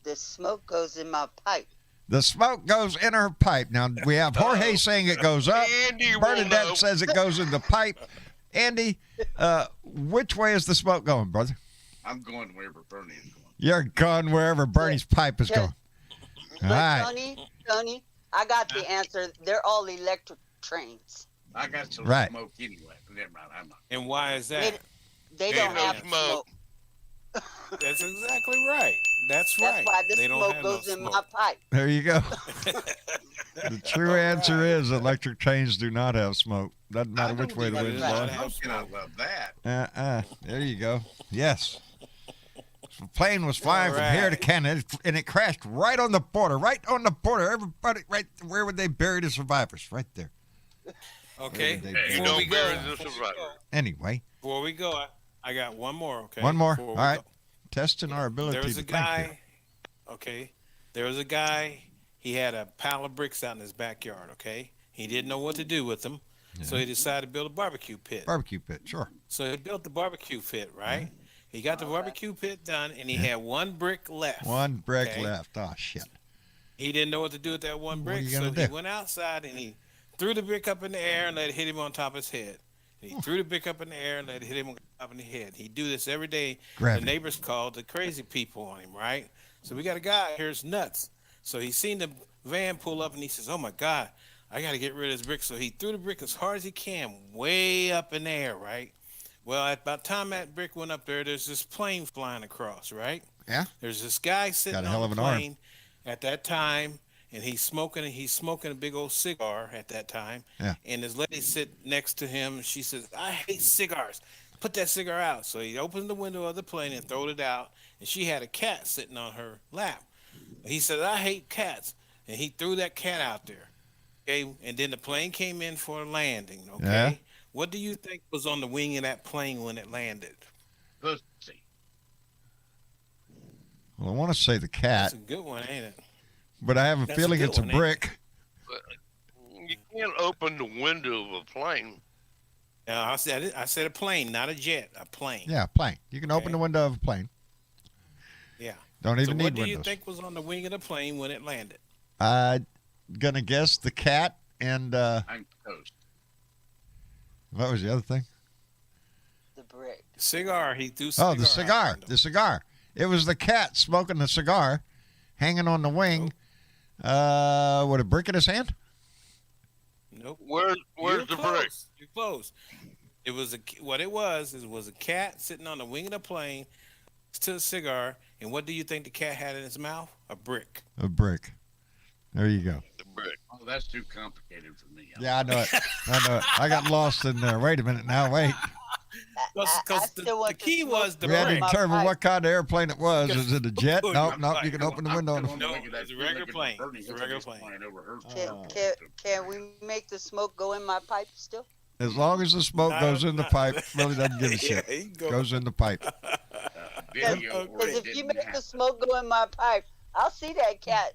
The smoke goes in my pipe. The smoke goes in her pipe. Now we have Jorge saying it goes up. Andy will Bernadette know. says it goes in the pipe. Andy, which way is the smoke going, brother? I'm going wherever Bernie is going. You're going wherever Bernie's pipe is going. All But right. Tony, I got the answer. They're all electric trains. I got some Right. smoke anyway. Never mind. I'm not. And why is that? They Ain't don't no have smoke. smoke. That's exactly right. That's right. That's why the They don't smoke have goes no in my smoke. pipe. There you go. The true answer is electric trains do not have smoke. Doesn't matter which way the think wind's they do. blowing. Have Smoke, and I smoke. love that. There you go. Yes. The plane was flying from here to Alright. Canada, and it crashed right on the border. Right on the border. Everybody, right where would they bury the survivors? Right there. Okay. They- Hey, you Before don't we bury go- the survivor. Anyway, Before we go, I got one more. Okay. one more. Before All we right. go. Testing our ability There was to a think here. guy. Okay. There was a guy. He had a pile of bricks out in his backyard. Okay. He didn't know what to do with them, so he decided to build a barbecue pit. Barbecue pit, sure. So he built the barbecue pit, right? He got the barbecue pit done, and he had one brick left. One brick Okay. left. Oh, shit. He didn't know what to do with that one What are brick, you so gonna he do? went outside and he threw the brick up in the air and let it hit him on top of his head. And he threw the brick up in the air and let it hit him on top of the head. He do this every day. Gravity. The neighbors called the crazy people on him, right? So we got a guy here's nuts. So he seen the van pull up and he says, "Oh my God, I got to get rid of this brick." So he threw the brick as hard as he can, way up in the air, right? Well, at about time that brick went up there, there's this plane flying across, right? Yeah. There's this guy sitting Got a hell on of the an arm. plane at that time, and he's smoking a big old cigar at that time. Yeah. And his lady sit next to him, and she says, "I hate cigars. Put that cigar out." So he opened the window of the plane and throwed it out, and she had a cat sitting on her lap. He said, "I hate cats," and he threw that cat out there. Okay, and then the plane came in for a landing. Okay, Yeah. What do you think was on the wing of that plane when it landed? Pussy. Well, I want to say the cat, That's a good one, ain't it? but I have a That's a feeling good it's a one, ain't it? brick. You can't open the window of a plane. I said a plane, not a jet. A plane. Yeah, plane. You can open Okay. the window of a plane. Yeah. Don't So even what need do you windows. think was on the wing of the plane when it landed? Gonna guess the cat and I'm toast. what was the other thing? The brick. Cigar. He threw Oh, cigar. the out cigar. window. The cigar. It was the cat smoking the cigar, hanging on the wing, with a brick in his hand. Nope. Where's You're the close. brick? You're close. It was what it was. It was a cat sitting on the wing of the plane to a cigar. And what do you think the cat had in its mouth? A brick. A brick. There you go. The brick. Oh, that's too complicated for me. Yeah, I know it. I know it. I got lost in there. Wait a minute now. Wait. Because still the want the key smoke was the We had to brick. my determine pipe. what kind of airplane it was. Is it a jet? Put Nope, your nope. pipe. You can open the window. On the... No, it's a regular plane. It's a regular plane. Can we make the smoke go in my pipe still? As long as the smoke goes in the pipe, really doesn't give a shit. Yeah, he go. Goes in the pipe. Video where Because it if you didn't make the happen. smoke go in my pipe, I'll see that cat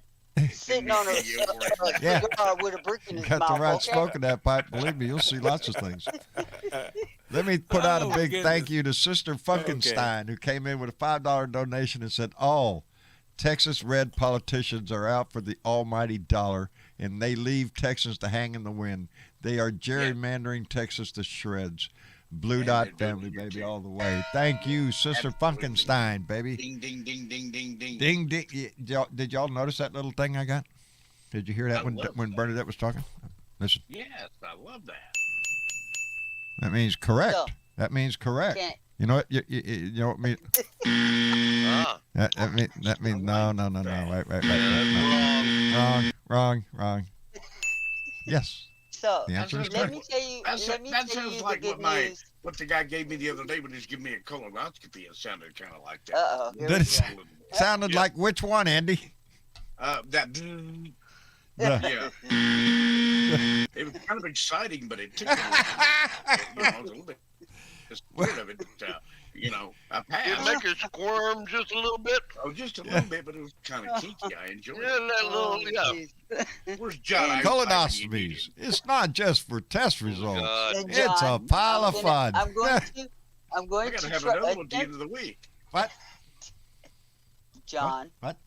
sitting on a Yeah. cigar with a brick in You his got mouth. the right okay? smoke in that pipe. Believe me, you'll see lots of things. Let me put out a Oh, big goodness. thank you to Sister Funkenstein, who came in with a $5 donation and said, all Texas red politicians are out for the almighty dollar, and they leave Texas to hang in the wind. They are gerrymandering Texas to shreds. Blue And Dot they're family, doing it baby, too. all the way. Thank you, Sister Absolutely. Funkenstein, baby. Ding, ding, ding, ding, ding, ding. Ding, ding. Did y'all notice that little thing I got? Did you hear that I when love that. Bernadette was talking? Listen, Yes, I love that. that means correct. So, That means correct. can't, You know what? You know what mean? Ah, That means no. Wait. that's wrong. Wrong. Yes. so The answer is let correct. me tell you. Let me That tell sounds you like the what good my news. what the guy gave me the other day when he was giving me a colonoscopy. It sounded kind of like that. Uh oh. Did it sounded Yeah. like which one, Andy? That. The- Yeah. It was kind of exciting, but it took me a little bit. The spirit of it, I It passed. make her squirm just a little bit. Oh, just a little bit, but it was kind of kinky. I enjoyed Yeah, it. that little, yeah. Where's John? Colonoscopies. It's not just for test results. God. And It's a John, pile of fun. I'm going I gotta to have try, another one at the end of the week. What? John. What?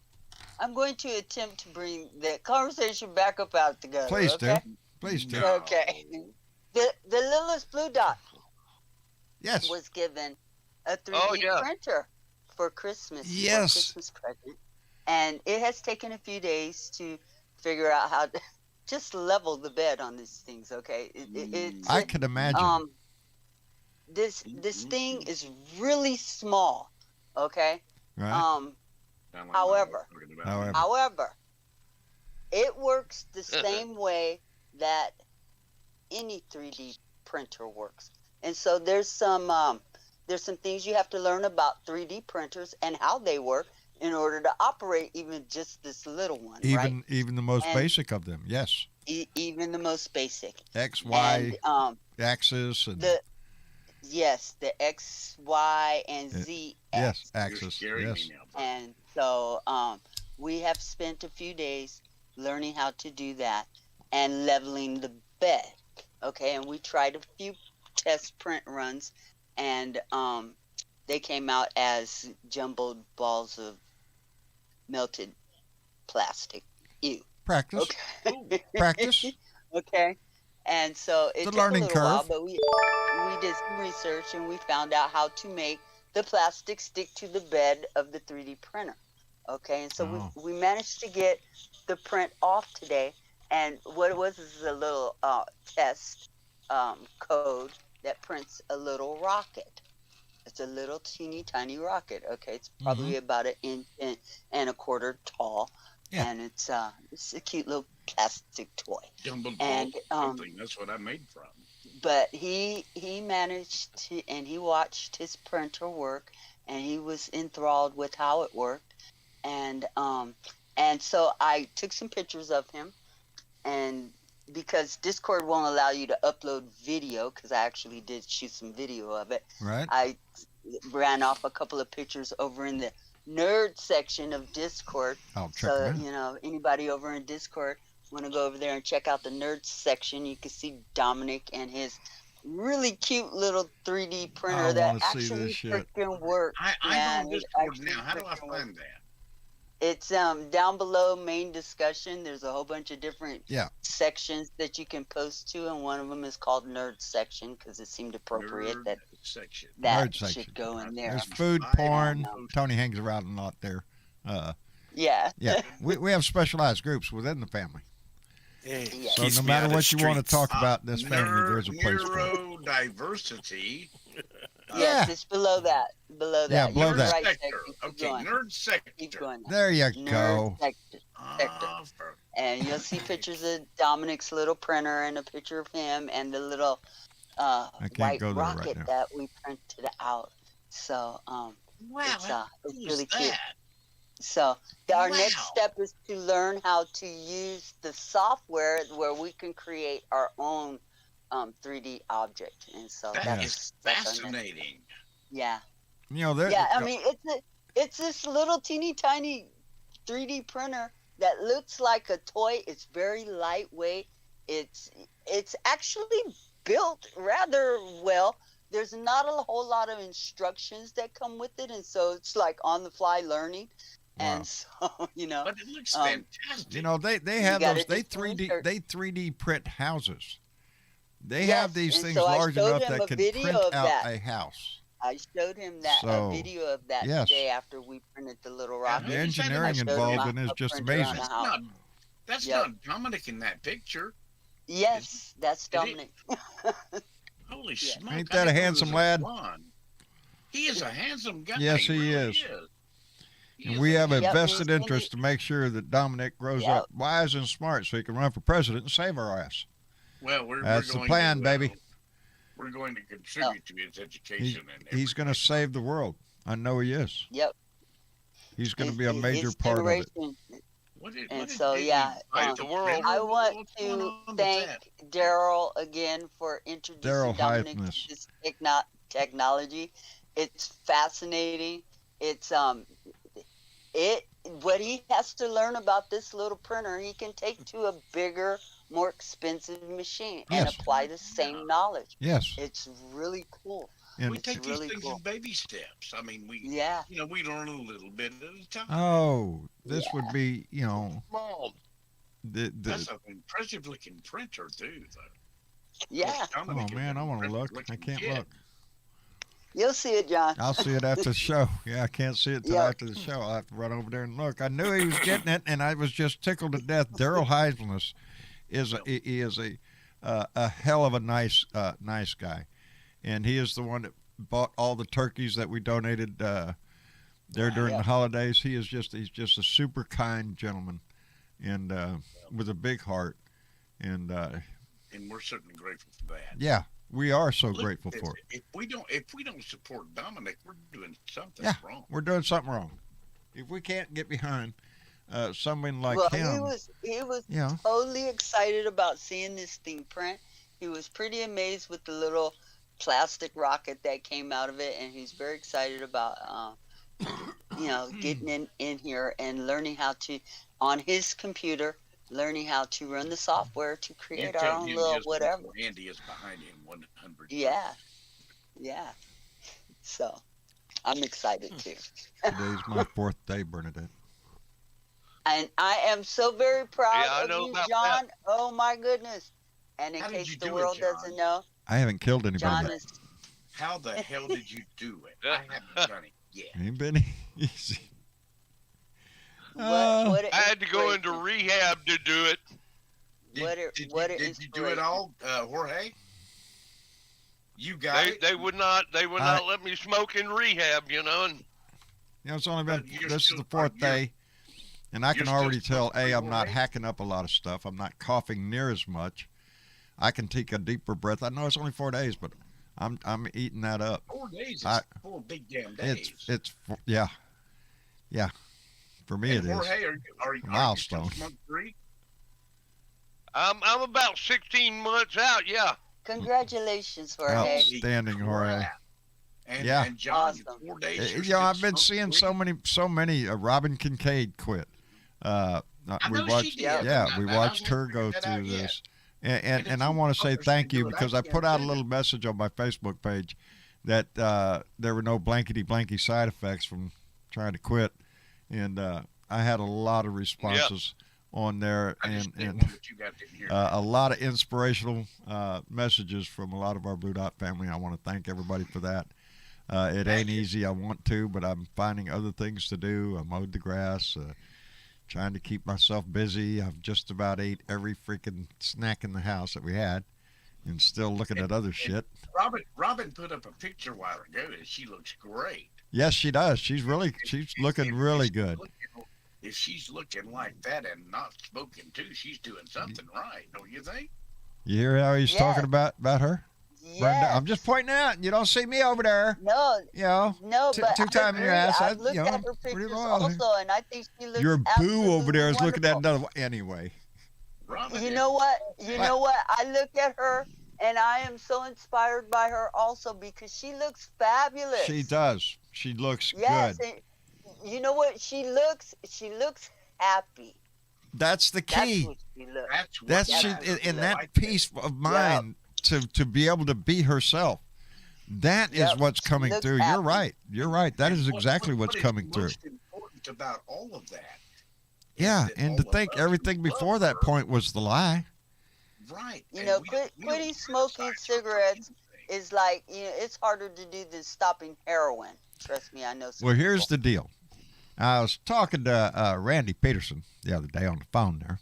I'm going to attempt to bring the conversation back up out together. Please okay? do. Please do. No. Okay. The littlest blue dot Yes. was given a 3D Oh, yeah. printer for Christmas. for Yes. Christmas present. And it has taken a few days to figure out how to just level the bed on these things. Okay. I could imagine. This thing is really small. Okay. Right. Sound like However- what I'm talking about. However, it works the same way that any 3D printer works. And so there's some things you have to learn about 3D printers and how they work in order to operate even just this little one, right? Even the most And- basic of them. Yes. Even the most basic. X, Y And axis and the X, Y, and Z yes, You're axis. scaring Yes. me now. bud. And so we have spent a few days learning how to do that and leveling the bed. Okay, and we tried a few test print runs, and they came out as jumbled balls of melted plastic. Ew. Practice. Okay. Practice. Okay. And so it It's a took learning a little while, curve. but we did some research and we found out how to make the plastic stick to the bed of the 3D printer. Okay, and so Oh. we managed to get the print off today. And what it was is a little test code that prints a little rocket. It's a little teeny tiny rocket. Okay, it's probably about an inch and a quarter tall. Yeah. And it's a cute little plastic toy. Jumbled And, ball something. That's what I made from. But he managed to, and he watched his printer work, and he was enthralled with how it worked, and so I took some pictures of him, and because Discord won't allow you to upload video, because I actually did shoot some video of it, Right. I ran off a couple of pictures over in the nerd section of Discord. I'll check So, it out. anybody over in Discord want to go over there and check out the nerds section, you can see Dominic and his really cute little 3D printer I that wanna see actually this shit. freaking works. I man. know It Discord actually now. How do I freaking works. find that? It's down below main discussion. There's a whole bunch of different Yeah. sections that you can post to, and one of them is called nerd section because it seemed appropriate Nerd that section. that Nerd section. should go in there. There's food, I porn. know. Tony hangs around a lot there. Yeah. Yeah. we have specialized groups within the family. Hey, Yeah. So keeps no me matter out of what you want to streets. talk about in this family, there's a place for it. Neurodiversity. Yes, Yeah. it's below that. Below that. Yeah, below You're in that. the right sector. section. Keep Okay, going. nerd sector. Keep going. There you Nerd go. sector. Ah, for- And you'll see pictures of Dominic's little printer and a picture of him and the little can't white go there right rocket now. that we printed out. So wow, it's who's really cute. that? So our next Wow. step is to learn how to use the software where we can create our own 3D object. And so That that's is our next- fascinating. Yeah. You know, there. Yeah, I mean it's this little teeny tiny 3D printer that looks like a toy. It's very lightweight. It's actually built rather well. There's not a whole lot of instructions that come with it, and so it's like on the fly learning. Wow. And so But it looks Um, fantastic. You know, they have gotta those. They do some 3D research. they 3D print houses. They Yes, have these and things so I large showed enough him that a can video print of out that. a house. I showed him that So, a video of that yes. today after we printed the little Now, rocket. The who decided engineering I showed him involved a- in it is a just printer on amazing. a That's house. not that's Yep. not Dominic in that picture. Yes, that's Did he- Dominic. Holy Yeah. smoke! Ain't I that a didn't know he handsome was lad? blonde. He is a handsome guy. Yes, he really is. He And is we have a Yep, vested he's interest to make sure that Dominic grows Yep. up wise and smart so he can run for president and save our ass. Well, we're That's the going plan, to, baby. We're going to contribute to his education and He's going to save the world. I know he is. Yep. He's going to His- be a major his part of it. generation- What did, And what did so, Disney yeah, buy the world. I want What's going to on with thank that? Daryl again for introducing Daryl Dominic Hypness. to this technology. It's fascinating. It's what he has to learn about this little printer, he can take to a bigger, more expensive machine and Yes. apply the same knowledge. Yes. It's really cool. And We take these really things cool. in baby steps. I mean, Yeah. we learn a little bit at a time. oh, this would be, Small. That's an impressive looking printer, too. Yeah. oh man, I want to look. I can't look. You'll see it, John. I'll see it after the show. Yeah, I can't see it till Yeah. after the show. I'll have to run over there and look. I knew he was getting it, and I was just tickled to death. Daryl Heisman is a hell of a nice guy, and he is the one that bought all the turkeys that we donated there during the holidays. He's just a super kind gentleman, and with a big heart, and And we're certainly grateful for that. yeah. We are so Look, grateful for it. If we don't support Dominic, we're doing something Yeah. wrong. We're doing something wrong. If we can't get behind someone like Well, him, he was you know, totally excited about seeing this thing print. He was pretty amazed with the little plastic rocket that came out of it, and he's very excited about getting in here and learning how to, on his computer, learning how to run the software to create our own little whatever. Andy is behind him 100. Yeah. So I'm excited too. today's my 4th day, Bernadette. And I am so very proud Yeah, I of know you, about John. Oh my goodness. And in How did case you the do it, world John? doesn't know, I haven't killed anybody John yet. is How the hell did you do it? I haven't done it yet. Ain't been easy. what I had to go into rehab to do it. Did you do it all, Jorge? You got it. They would not let me smoke in rehab, and It's only been, But you're this is still- the 4th day, and I you're can still already tell, smoking I'm not away? hacking up a lot of stuff. I'm not coughing near as much. I can take a deeper breath. I know it's only 4 days, but I'm eating that up. 4 days is I- 4 big damn days. Yeah. For me, And it is. Jorge, are you Milestone. still smoke-free? I'm about 16 months out. Yeah. Congratulations, Jorge. Outstanding, Jorge. And, Yeah. and John, Awesome. 4 days. you're I've still been seeing smoke-free? so many. Robin Kincaid quit. I We know she watched, did, yeah, but we I watched haven't her go figured that out through yet. this, And and if I you want to say others thank can you do it, because I I put out a can't. little message on my Facebook page that there were no blankety blanky side effects from trying to quit, and I had a lot of responses on there, I just and did one that you guys didn't hear. a lot of inspirational messages from a lot of our Blue Dot family. I want to thank everybody for that. It ain't easy. I want to, but I'm finding other things to do. I mowed the grass, trying to keep myself busy. I've just about ate every freaking snack in the house that we had, and still looking at other shit. Robin put up a picture a while ago, and she looks great. Yes, she does. She's looking really good. If she's looking like that and not smoking too, she's doing something right, don't you think? You hear how he's talking about her? Brenda, Yes. I'm just pointing out. You don't see me over there. No, You know, no, but two-time in your ass. I've looked you know, at her pretty pictures loyal. also, and I think she looks Your boo over there is absolutely looking at wonderful. another one. Anyway. Robin, You know what? I look at her, and I am so inspired by her also because she looks fabulous. She does. She looks Yes, good. and you know what? She looks happy. That's the That's key. what she looks. That's she in that peace of mind to be able to be herself. That is Yep. what's She coming looks through. happy. You're right. You're right. That is exactly what's coming through. What's most important about all of that? is Yeah, that and all to of think us everything who before love that her, point was the lie. Right. You And know, we don't quitting smoking criticize her for cigarettes anything. is like, it's harder to do than stopping heroin. Trust me, I know some Well, here's people. the deal. I was talking to Randy Peterson the other day on the phone there,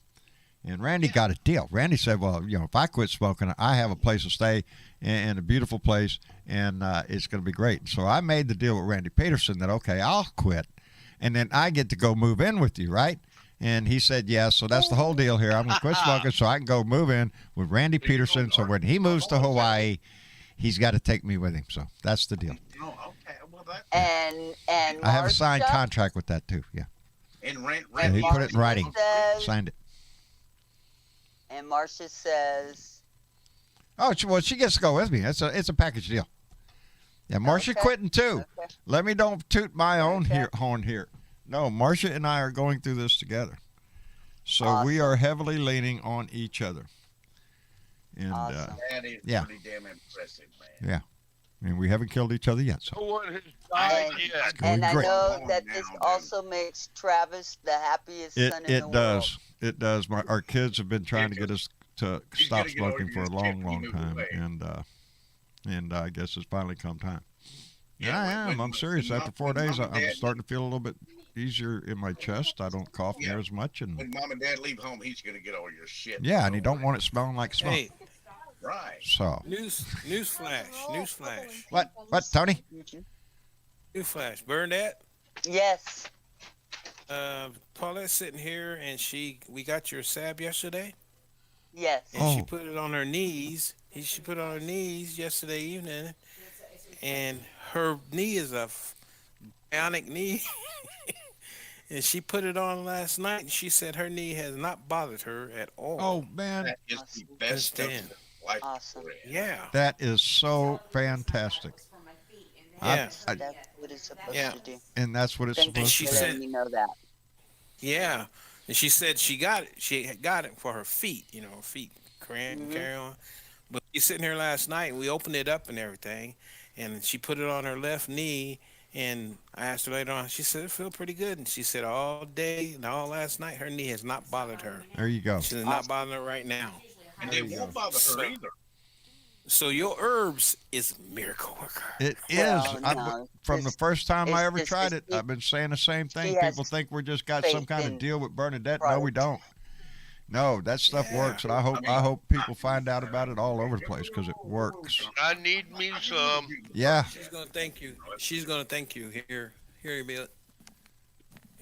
and Randy got a deal. Randy said, well, if I quit smoking, I have a place to stay in a beautiful place, and it's going to be great. So I made the deal with Randy Peterson that, okay, I'll quit, and then I get to go move in with you, right? And he said, yes. So that's the whole deal here. I'm going to quit smoking so I can go move in with Randy Peterson. So when he moves to Hawaii, he's got to take me with him. So that's the deal. Oh, okay. Well, that. And I have a signed Marcia- contract with that, too. Yeah. And Yeah, he put it in Marcia writing. says- Signed it. And Marcia says, Oh, well, she gets to go with me. It's a package deal. Yeah, Marcia Okay. quitting too. Okay. Let me don't toot my own Okay. horn here. No, Marcia and I are going through this together. So we are heavily leaning on each other. And Awesome. That is Yeah. pretty damn impressive, man. and we haven't killed each other yet. So No one has died And- yet. and I great. know Going that down, this dude. also makes Travis the happiest son in the world. does. It does. Our kids have been trying to get us to He's stop gonna get over smoking for a his long, chip when long he moves time, away. and I guess it's finally come time. Yeah, Yeah, I when- am. I'm when- serious. when After Mom- 4 when days, Mom and I'm Dad- starting to feel a little bit easier in my chest. I don't cough Yeah. near as much, and When Mom and Dad leave home, he's gonna get all your shit. yeah, and you don't want it smelling like smoke. Hey, Right. So newsflash, what, Tony? Mhm. newsflash. Bernadette, Yes. Paulette's sitting here, and we got your sab yesterday, Yes. and she Oh. put it on her knees. She put it on her knees yesterday evening, and her knee is a bionic knee. And she put it on last night, and she said her knee has not bothered her at all. Oh man, That is the best stuff Understand. in life. Awesome. Yeah. that is so fantastic. Yeah. That's what it's supposed Yeah. to do. And that's what it's Thank you supposed she to for do. said- letting me know that. Yeah. And she said she got it. She had got it for her feet, her feet Mhm. carry on. But she's sitting here last night, and we opened it up and everything, and she put it on her left knee. And I asked her later on, she said it felt pretty good. And she said all day and all last night, her knee has not bothered her. There you go. She's not bothering her right now. And they won't bother her either. So your herbs is miracle worker. It is. Well, no, From the it's- first time I it's ever just- tried it, it's- I've been saying the same thing. has People think we just got some faith kind of in deal with Bernadette. No, we products. don't. No, that stuff Yeah. works, and I hope people find out about it all over the place because it works. I need me some. Yeah, She's gonna thank you. She's gonna thank you. Here you be.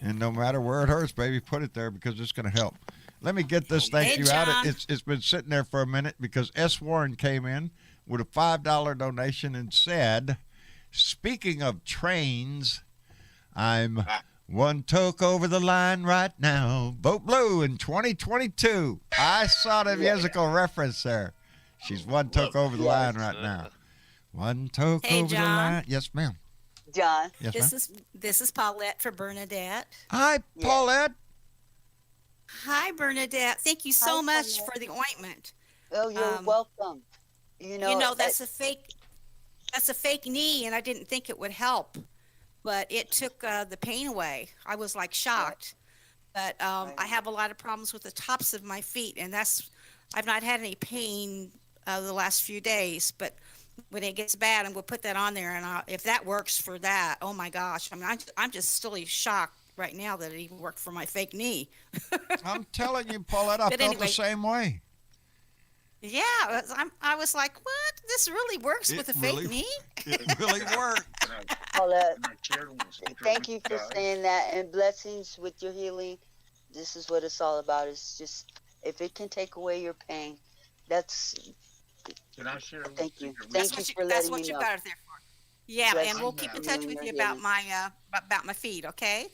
and no matter where it hurts, baby, put it there because it's going to help. Let me get this thank Hey, you out. John. It's been sitting there for a minute because S. Warren came in with a $5 donation and said, "Speaking of trains, I'm one toke over the line right now. Vote blue in 2022." I saw the musical reference there. She's one toke over the line right now. One toke Hey, over the John. line. Yes, ma'am. John. Yes, ma'am. This is Paulette for Bernadette. Hi, Yes. Paulette. Hi, Bernadette. Thank you so Hi, much Paulette. for the ointment. Oh, you're welcome. That's a fake. That's a fake knee, and I didn't think it would help, but it took the pain away. I was like shocked, but I have a lot of problems with the tops of my feet, and I've not had any pain the last few days, but when it gets bad, I'm gonna put that on there, and if that works for that, oh my gosh! I mean, I'm just still shocked right now that it even worked for my fake knee. I'm telling you, Paulette, I But felt anyway. the same way. Yeah, I was like, what? This really works It with a really- fake knee? It really worked. Paulette, And I shared them with thank you for guys. saying that, and blessings with your healing. This is what it's all about. It's just, if it can take away your pain, that's, Can I share? a little Thank you. secret with Thank you? you for That's letting what me you know. got it there for. Yeah, Bless and you. we'll keep in touch with you about my feet, okay?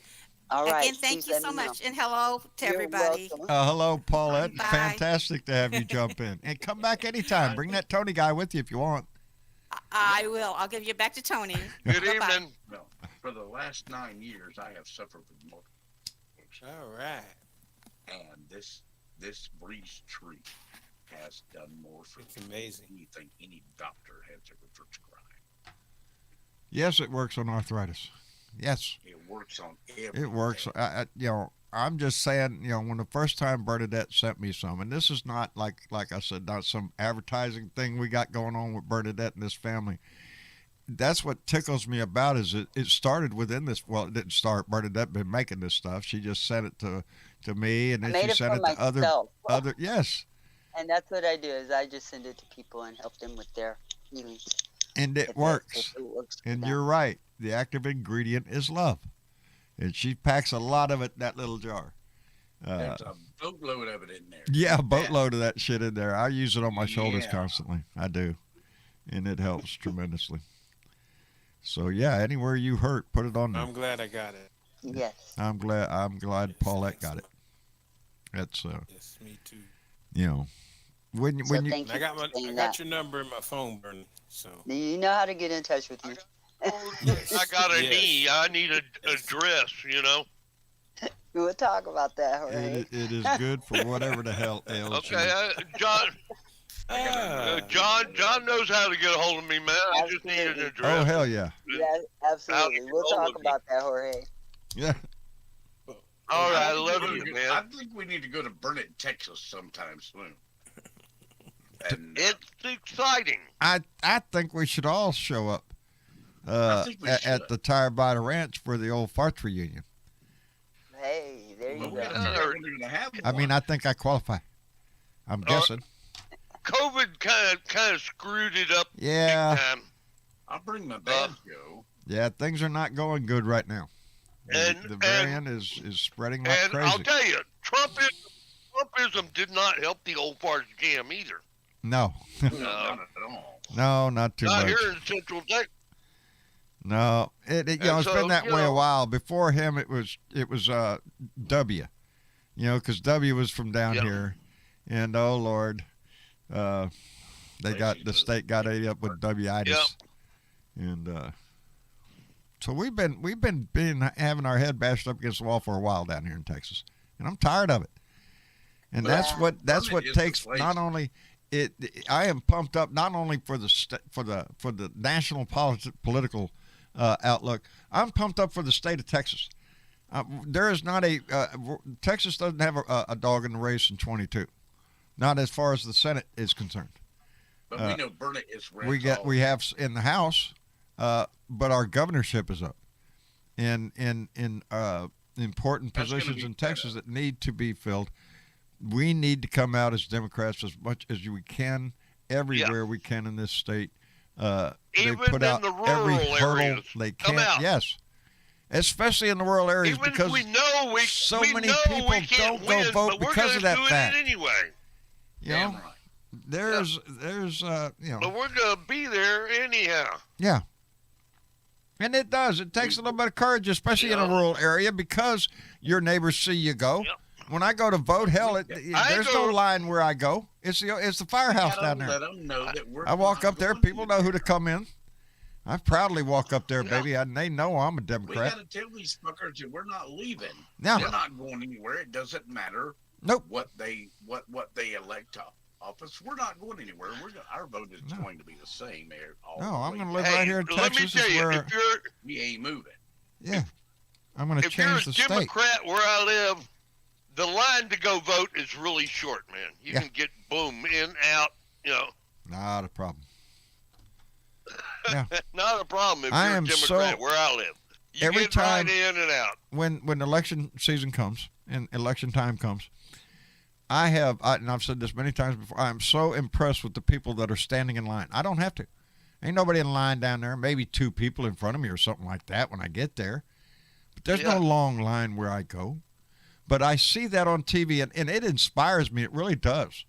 all right. Again, thank please you let so me know. much, and hello to You're everybody. welcome. Hello, Paulette. Bye. Fantastic to have you jump in. And come back anytime. Bring that Tony guy with you if you want. I will. I'll give you back to Tony. Good Bye-bye. evening. No, for the last 9 years, I have suffered with multiple. All right. And this breeze tree has done more for It's me amazing. than anything any doctor has ever prescribed. Yes, it works on arthritis. Yes, It works on everything. it works. I'm just saying, when the first time Bernadette sent me some, and this is not like I said, not some advertising thing we got going on with Bernadette and this family. That's what tickles me about is it started within this. Well, it didn't start. Bernadette been making this stuff. She just sent it to me, and then she sent it to other. Yes. And that's what I do is I just send it to people and help them with their feelings. And it works. And you're right. The active ingredient is love. And she packs a lot of it in that little jar. There's a boatload of it in there. Yeah, a boatload of that shit in there. I use it on my shoulders constantly. I do. And it helps tremendously. So, yeah, anywhere you hurt, put it on there. I'm glad I got it. Yes. I'm glad Paulette got it. That's, yes, me too. When you I got your number in my phone, Bernie. So you know how to get in touch with me. I got a knee. I need a dress, We'll talk about that, Jorge. it is good for whatever the hell ails Okay, John knows how to get a hold of me, man. I just need an address. Oh, hell yeah. Yeah, absolutely. We'll talk about that, Jorge. Yeah. All right, I love you, man. I think we need to go to Burnett, Texas sometime soon. And, it's exciting. I think we should all show up at the Tire Biter Ranch for the old farts reunion. Hey, there you go. I mean, I think I qualify. I'm guessing. COVID kind of screwed it up. Yeah. Big time. I'll bring my banjo. Yeah, things are not going good right now. The variant is spreading like crazy. And I'll tell you, Trumpism did not help the old farts jam either. No. Not at all. No, not too much. Not here in Central Texas. No, it's been that way a while. Before him, it was W, because W was from down here, and oh Lord, the state got ate up with W-itis, and so we've been having our head bashed up against the wall for a while down here in Texas, and I'm tired of it. And that's what takes not only. I am pumped up not only for the national political outlook. I'm pumped up for the state of Texas. There is not Texas doesn't have a dog in the race in 22, not as far as the Senate is concerned. But we know Burnett is ran. We have in the House, but our governorship is up, in important positions in Texas that need to be filled. We need to come out as Democrats as much as we can, everywhere we can in this state. They put out every hurdle they can. Yes, especially in the rural areas because we know so many people don't go vote because of that fact. Anyway, there's But we're gonna be there anyhow. Yeah. And it does. It takes a little bit of courage, especially in a rural area, because your neighbors see you go. Yep. When I go to vote, hell, there's no line where I go. It's the firehouse down there. Let them know that I walk up there. People know who to come in. I proudly walk up there, baby. They know I'm a Democrat. We got to tell these fuckers that we're not leaving. No. We're not going anywhere. It doesn't matter. Nope. What they elect to office. We're not going anywhere. Our vote is going to be the same. I'm going to live right here in Texas. Let me tell you, we ain't moving. Yeah. I'm going to change the state. If you're a Democrat where I live, the line to go vote is really short, man. You can get, boom, in, out, Not a problem. Yeah. Not a problem if you're a Democrat where I live. You every get time right in and out. When election season comes and election time comes, and I've said this many times before, I'm so impressed with the people that are standing in line. I don't have to. Ain't nobody in line down there, maybe 2 people in front of me or something like that when I get there. But there's no long line where I go. But I see that on TV, and it inspires me. It really does.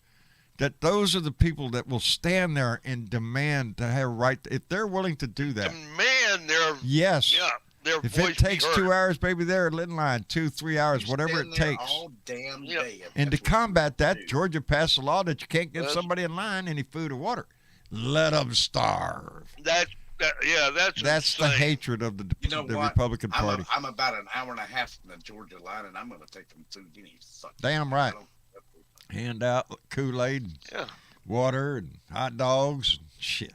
That those are the people that will stand there and demand to have right. If they're willing to do that. Demand their. Yes. Yeah. Their if voice it takes be heard. 2 hours, baby, they're in line 2-3 hours, whatever it takes. All damn day. And to combat that, Georgia passed a law that you can't give somebody in line any food or water. Let them starve. That's the hatred of the Republican Party. I'm about an hour and a half from the Georgia line, and I'm going to take them food any suck. Damn right. Hand out Kool-Aid, and water, and hot dogs, and shit.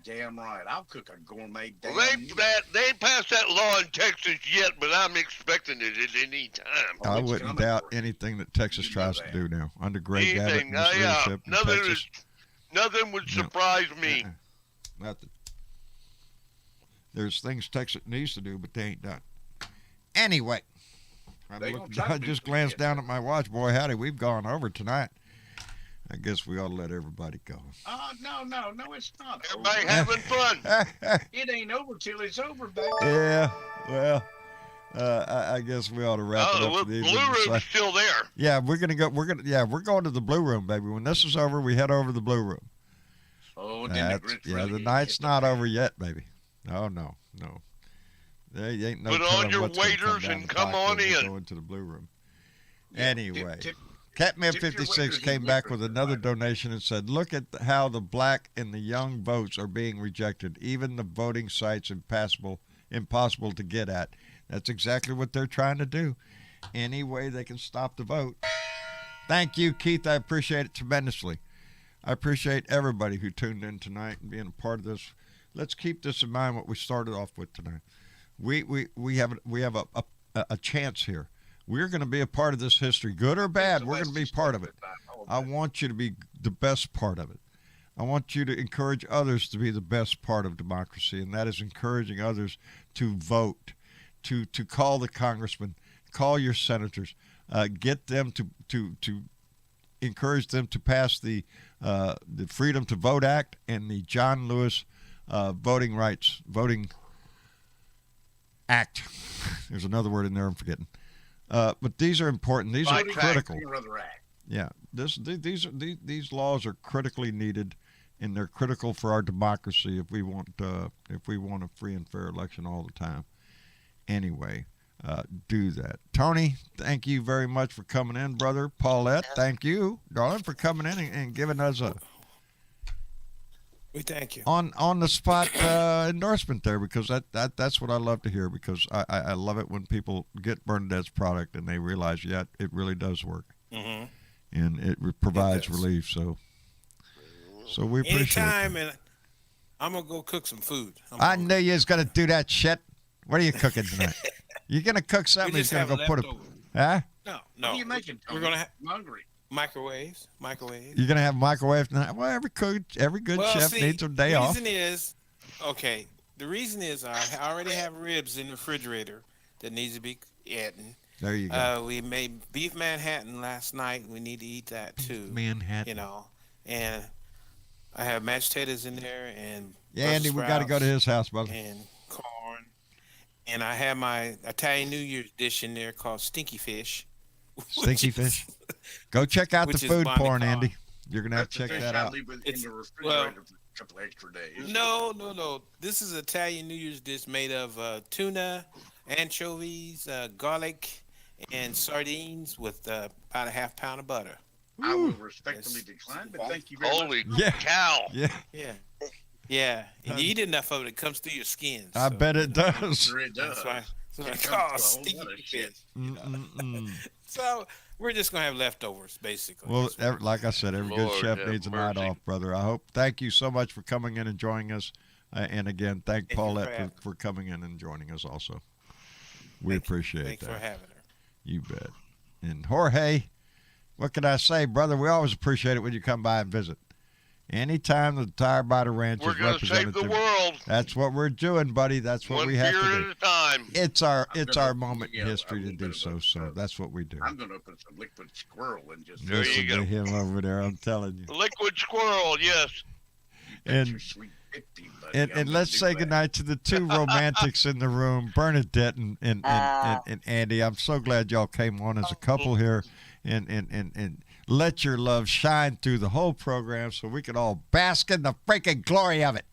Damn right. I'll cook a gourmet. They passed that law in Texas yet, but I'm expecting it at any time. I wouldn't doubt anything that Texas tries to do now under Greg Abbott and his leadership in Texas. Nothing would surprise me. Nothing. There's things Texas needs to do, but they ain't done. Anyway, I just glanced down at my watch. Boy, howdy, we've gone over tonight. I guess we ought to let everybody go. No, it's not. Everybody having fun. It ain't over till it's over, baby. Yeah, well, I guess we ought to wrap it up. The For these Blue Room's still there. Yeah, we're going to the Blue Room, baby. When this is over, we head over to the Blue Room. Oh, the night's not over yet, baby. Oh no. There ain't no. Put on your waders and come on in. Go into the Blue Room. Anyway. Catman 56 came back with another donation and said, look at how the black and the young votes are being rejected. Even the voting sites impossible to get at. That's exactly what they're trying to do. Any way they can stop the vote. Thank you, Keith. I appreciate it tremendously. I appreciate everybody who tuned in tonight and being a part of this. Let's keep this in mind, what we started off with tonight. We have a chance here. We're going to be a part of this history, good or bad. We're going to be part of it. I want you to be the best part of it. I want you to encourage others to be the best part of democracy, and that is encouraging others to vote, to call the congressman, call your senators, get them to encourage them to pass the Freedom to Vote Act and the John Lewis Voting Act. There's another word in there I'm forgetting. But these are important. These are critical. Yeah, these laws are critically needed, and they're critical for our democracy if we want a free and fair election all the time. Anyway, do that. Tony, thank you very much for coming in, brother. Paulette, thank you, darling, for coming in and giving us a We thank you. On the spot endorsement there, because that's what I love to hear, because I love it when people get Bernadette's product and they realize, yeah, it really does work. Mm-hmm. And it provides relief. So we appreciate it. Anytime, and I'm going to go cook some food. I knew you was going to do that shit. What are you cooking tonight? You're going to cook something, he's going to go put it. Huh? No. What are you making, Tony? We're going to have. I'm hungry. Microwaves. You're gonna have microwave tonight. Well, every good chef needs a day off. The reason is I already have ribs in the refrigerator that needs to be eaten. There you go. We made beef Manhattan last night. We need to eat that too. Manhattan. And I have mashed potatoes in there and Andy, we got to go to his house, brother. And corn. And I have my Italian New Year's dish in there called stinky fish. Stinky fish. Go check out the food porn, Andy. You're gonna have to check that out. Leave it in the refrigerator for a couple extra days. No. This is Italian New Year's dish made of tuna, anchovies, garlic, and sardines with about a half pound of butter. I will respectfully decline, but thank you very much. Holy cow! Yeah. And you eat enough of it, it comes through your skin. I bet it does. Sure it does. That's why I call it stinky fish. So we're just gonna have leftovers, basically. Well, like I said, every good chef needs a night off, brother. I hope. Thank you so much for coming in and joining us. And again, thank Paulette for coming in and joining us also. We appreciate that. Thanks for having her. You bet. And Jorge, what can I say, brother? We always appreciate it when you come by and visit. Anytime the Tire Biter Ranch is represented, we're going to save the world. That's what we're doing, buddy. That's what we have to do. One beer at a time. It's our moment in history to do so. So that's what we do. I'm going to put some liquid squirrel in just there. Listen to him over there. I'm telling you. Liquid squirrel, yes. And let's say goodnight to the two romantics in the room, Bernadette and Andy. I'm so glad y'all came on as a couple here, and let your love shine through the whole program so we can all bask in the freaking glory of it.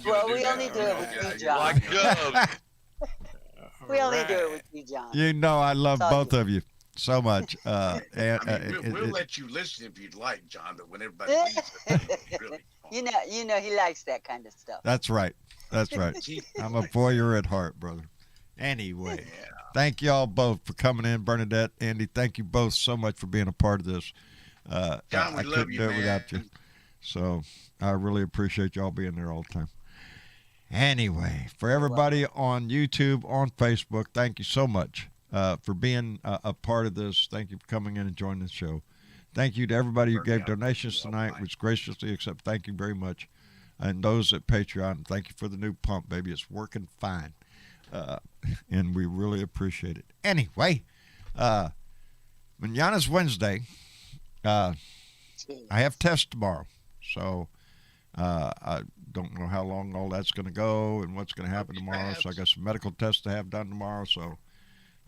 Well, we only do it with you, John. Like doves. We only do it with you, John. You know I love both of you so much. We'll let you listen if you'd like, John, but when everybody leaves, really you know he likes that kind of stuff. That's right. I'm a voyeur at heart, brother. Anyway, thank you all both for coming in. Bernadette, Andy, thank you both so much for being a part of this. John, I couldn't do it without you. So I really appreciate y'all being there all the time. Anyway, for everybody on YouTube, on Facebook, thank you so much for being a part of this. Thank you for coming in and joining the show. Thank you to everybody who gave donations tonight, which graciously accept. Thank you very much. And those at Patreon, thank you for the new pump, baby. It's working fine. And we really appreciate it. Anyway, Manana's Wednesday. I have tests tomorrow. So I don't know how long all that's going to go and what's going to happen tomorrow. So I got some medical tests to have done tomorrow. So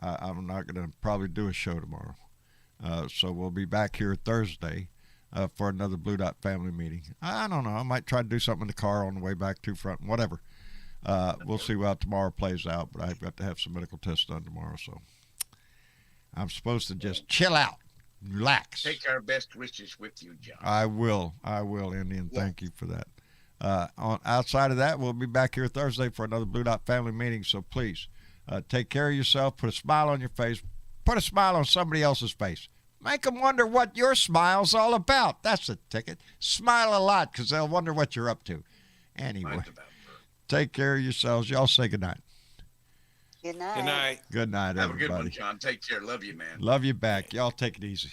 I'm not going to probably do a show tomorrow. So we'll be back here Thursday for another Blue Dot family meeting. I don't know. I might try to do something in the car on the way back to front, whatever. We'll see how tomorrow plays out, but I've got to have some medical tests done tomorrow. So I'm supposed to just chill out, relax. Take our best wishes with you, John. I will, Andy, and thank you for that. Outside of that, we'll be back here Thursday for another Blue Dot family meeting. So please take care of yourself. Put a smile on your face. Put a smile on somebody else's face. Make them wonder what your smile's all about. That's the ticket. Smile a lot because they'll wonder what you're up to. Anyway, take care of yourselves. Y'all say goodnight. Good night. Good night. Good night, Have everybody. a good one, John. Take care. Love you, man. Love you back. Y'all take it easy.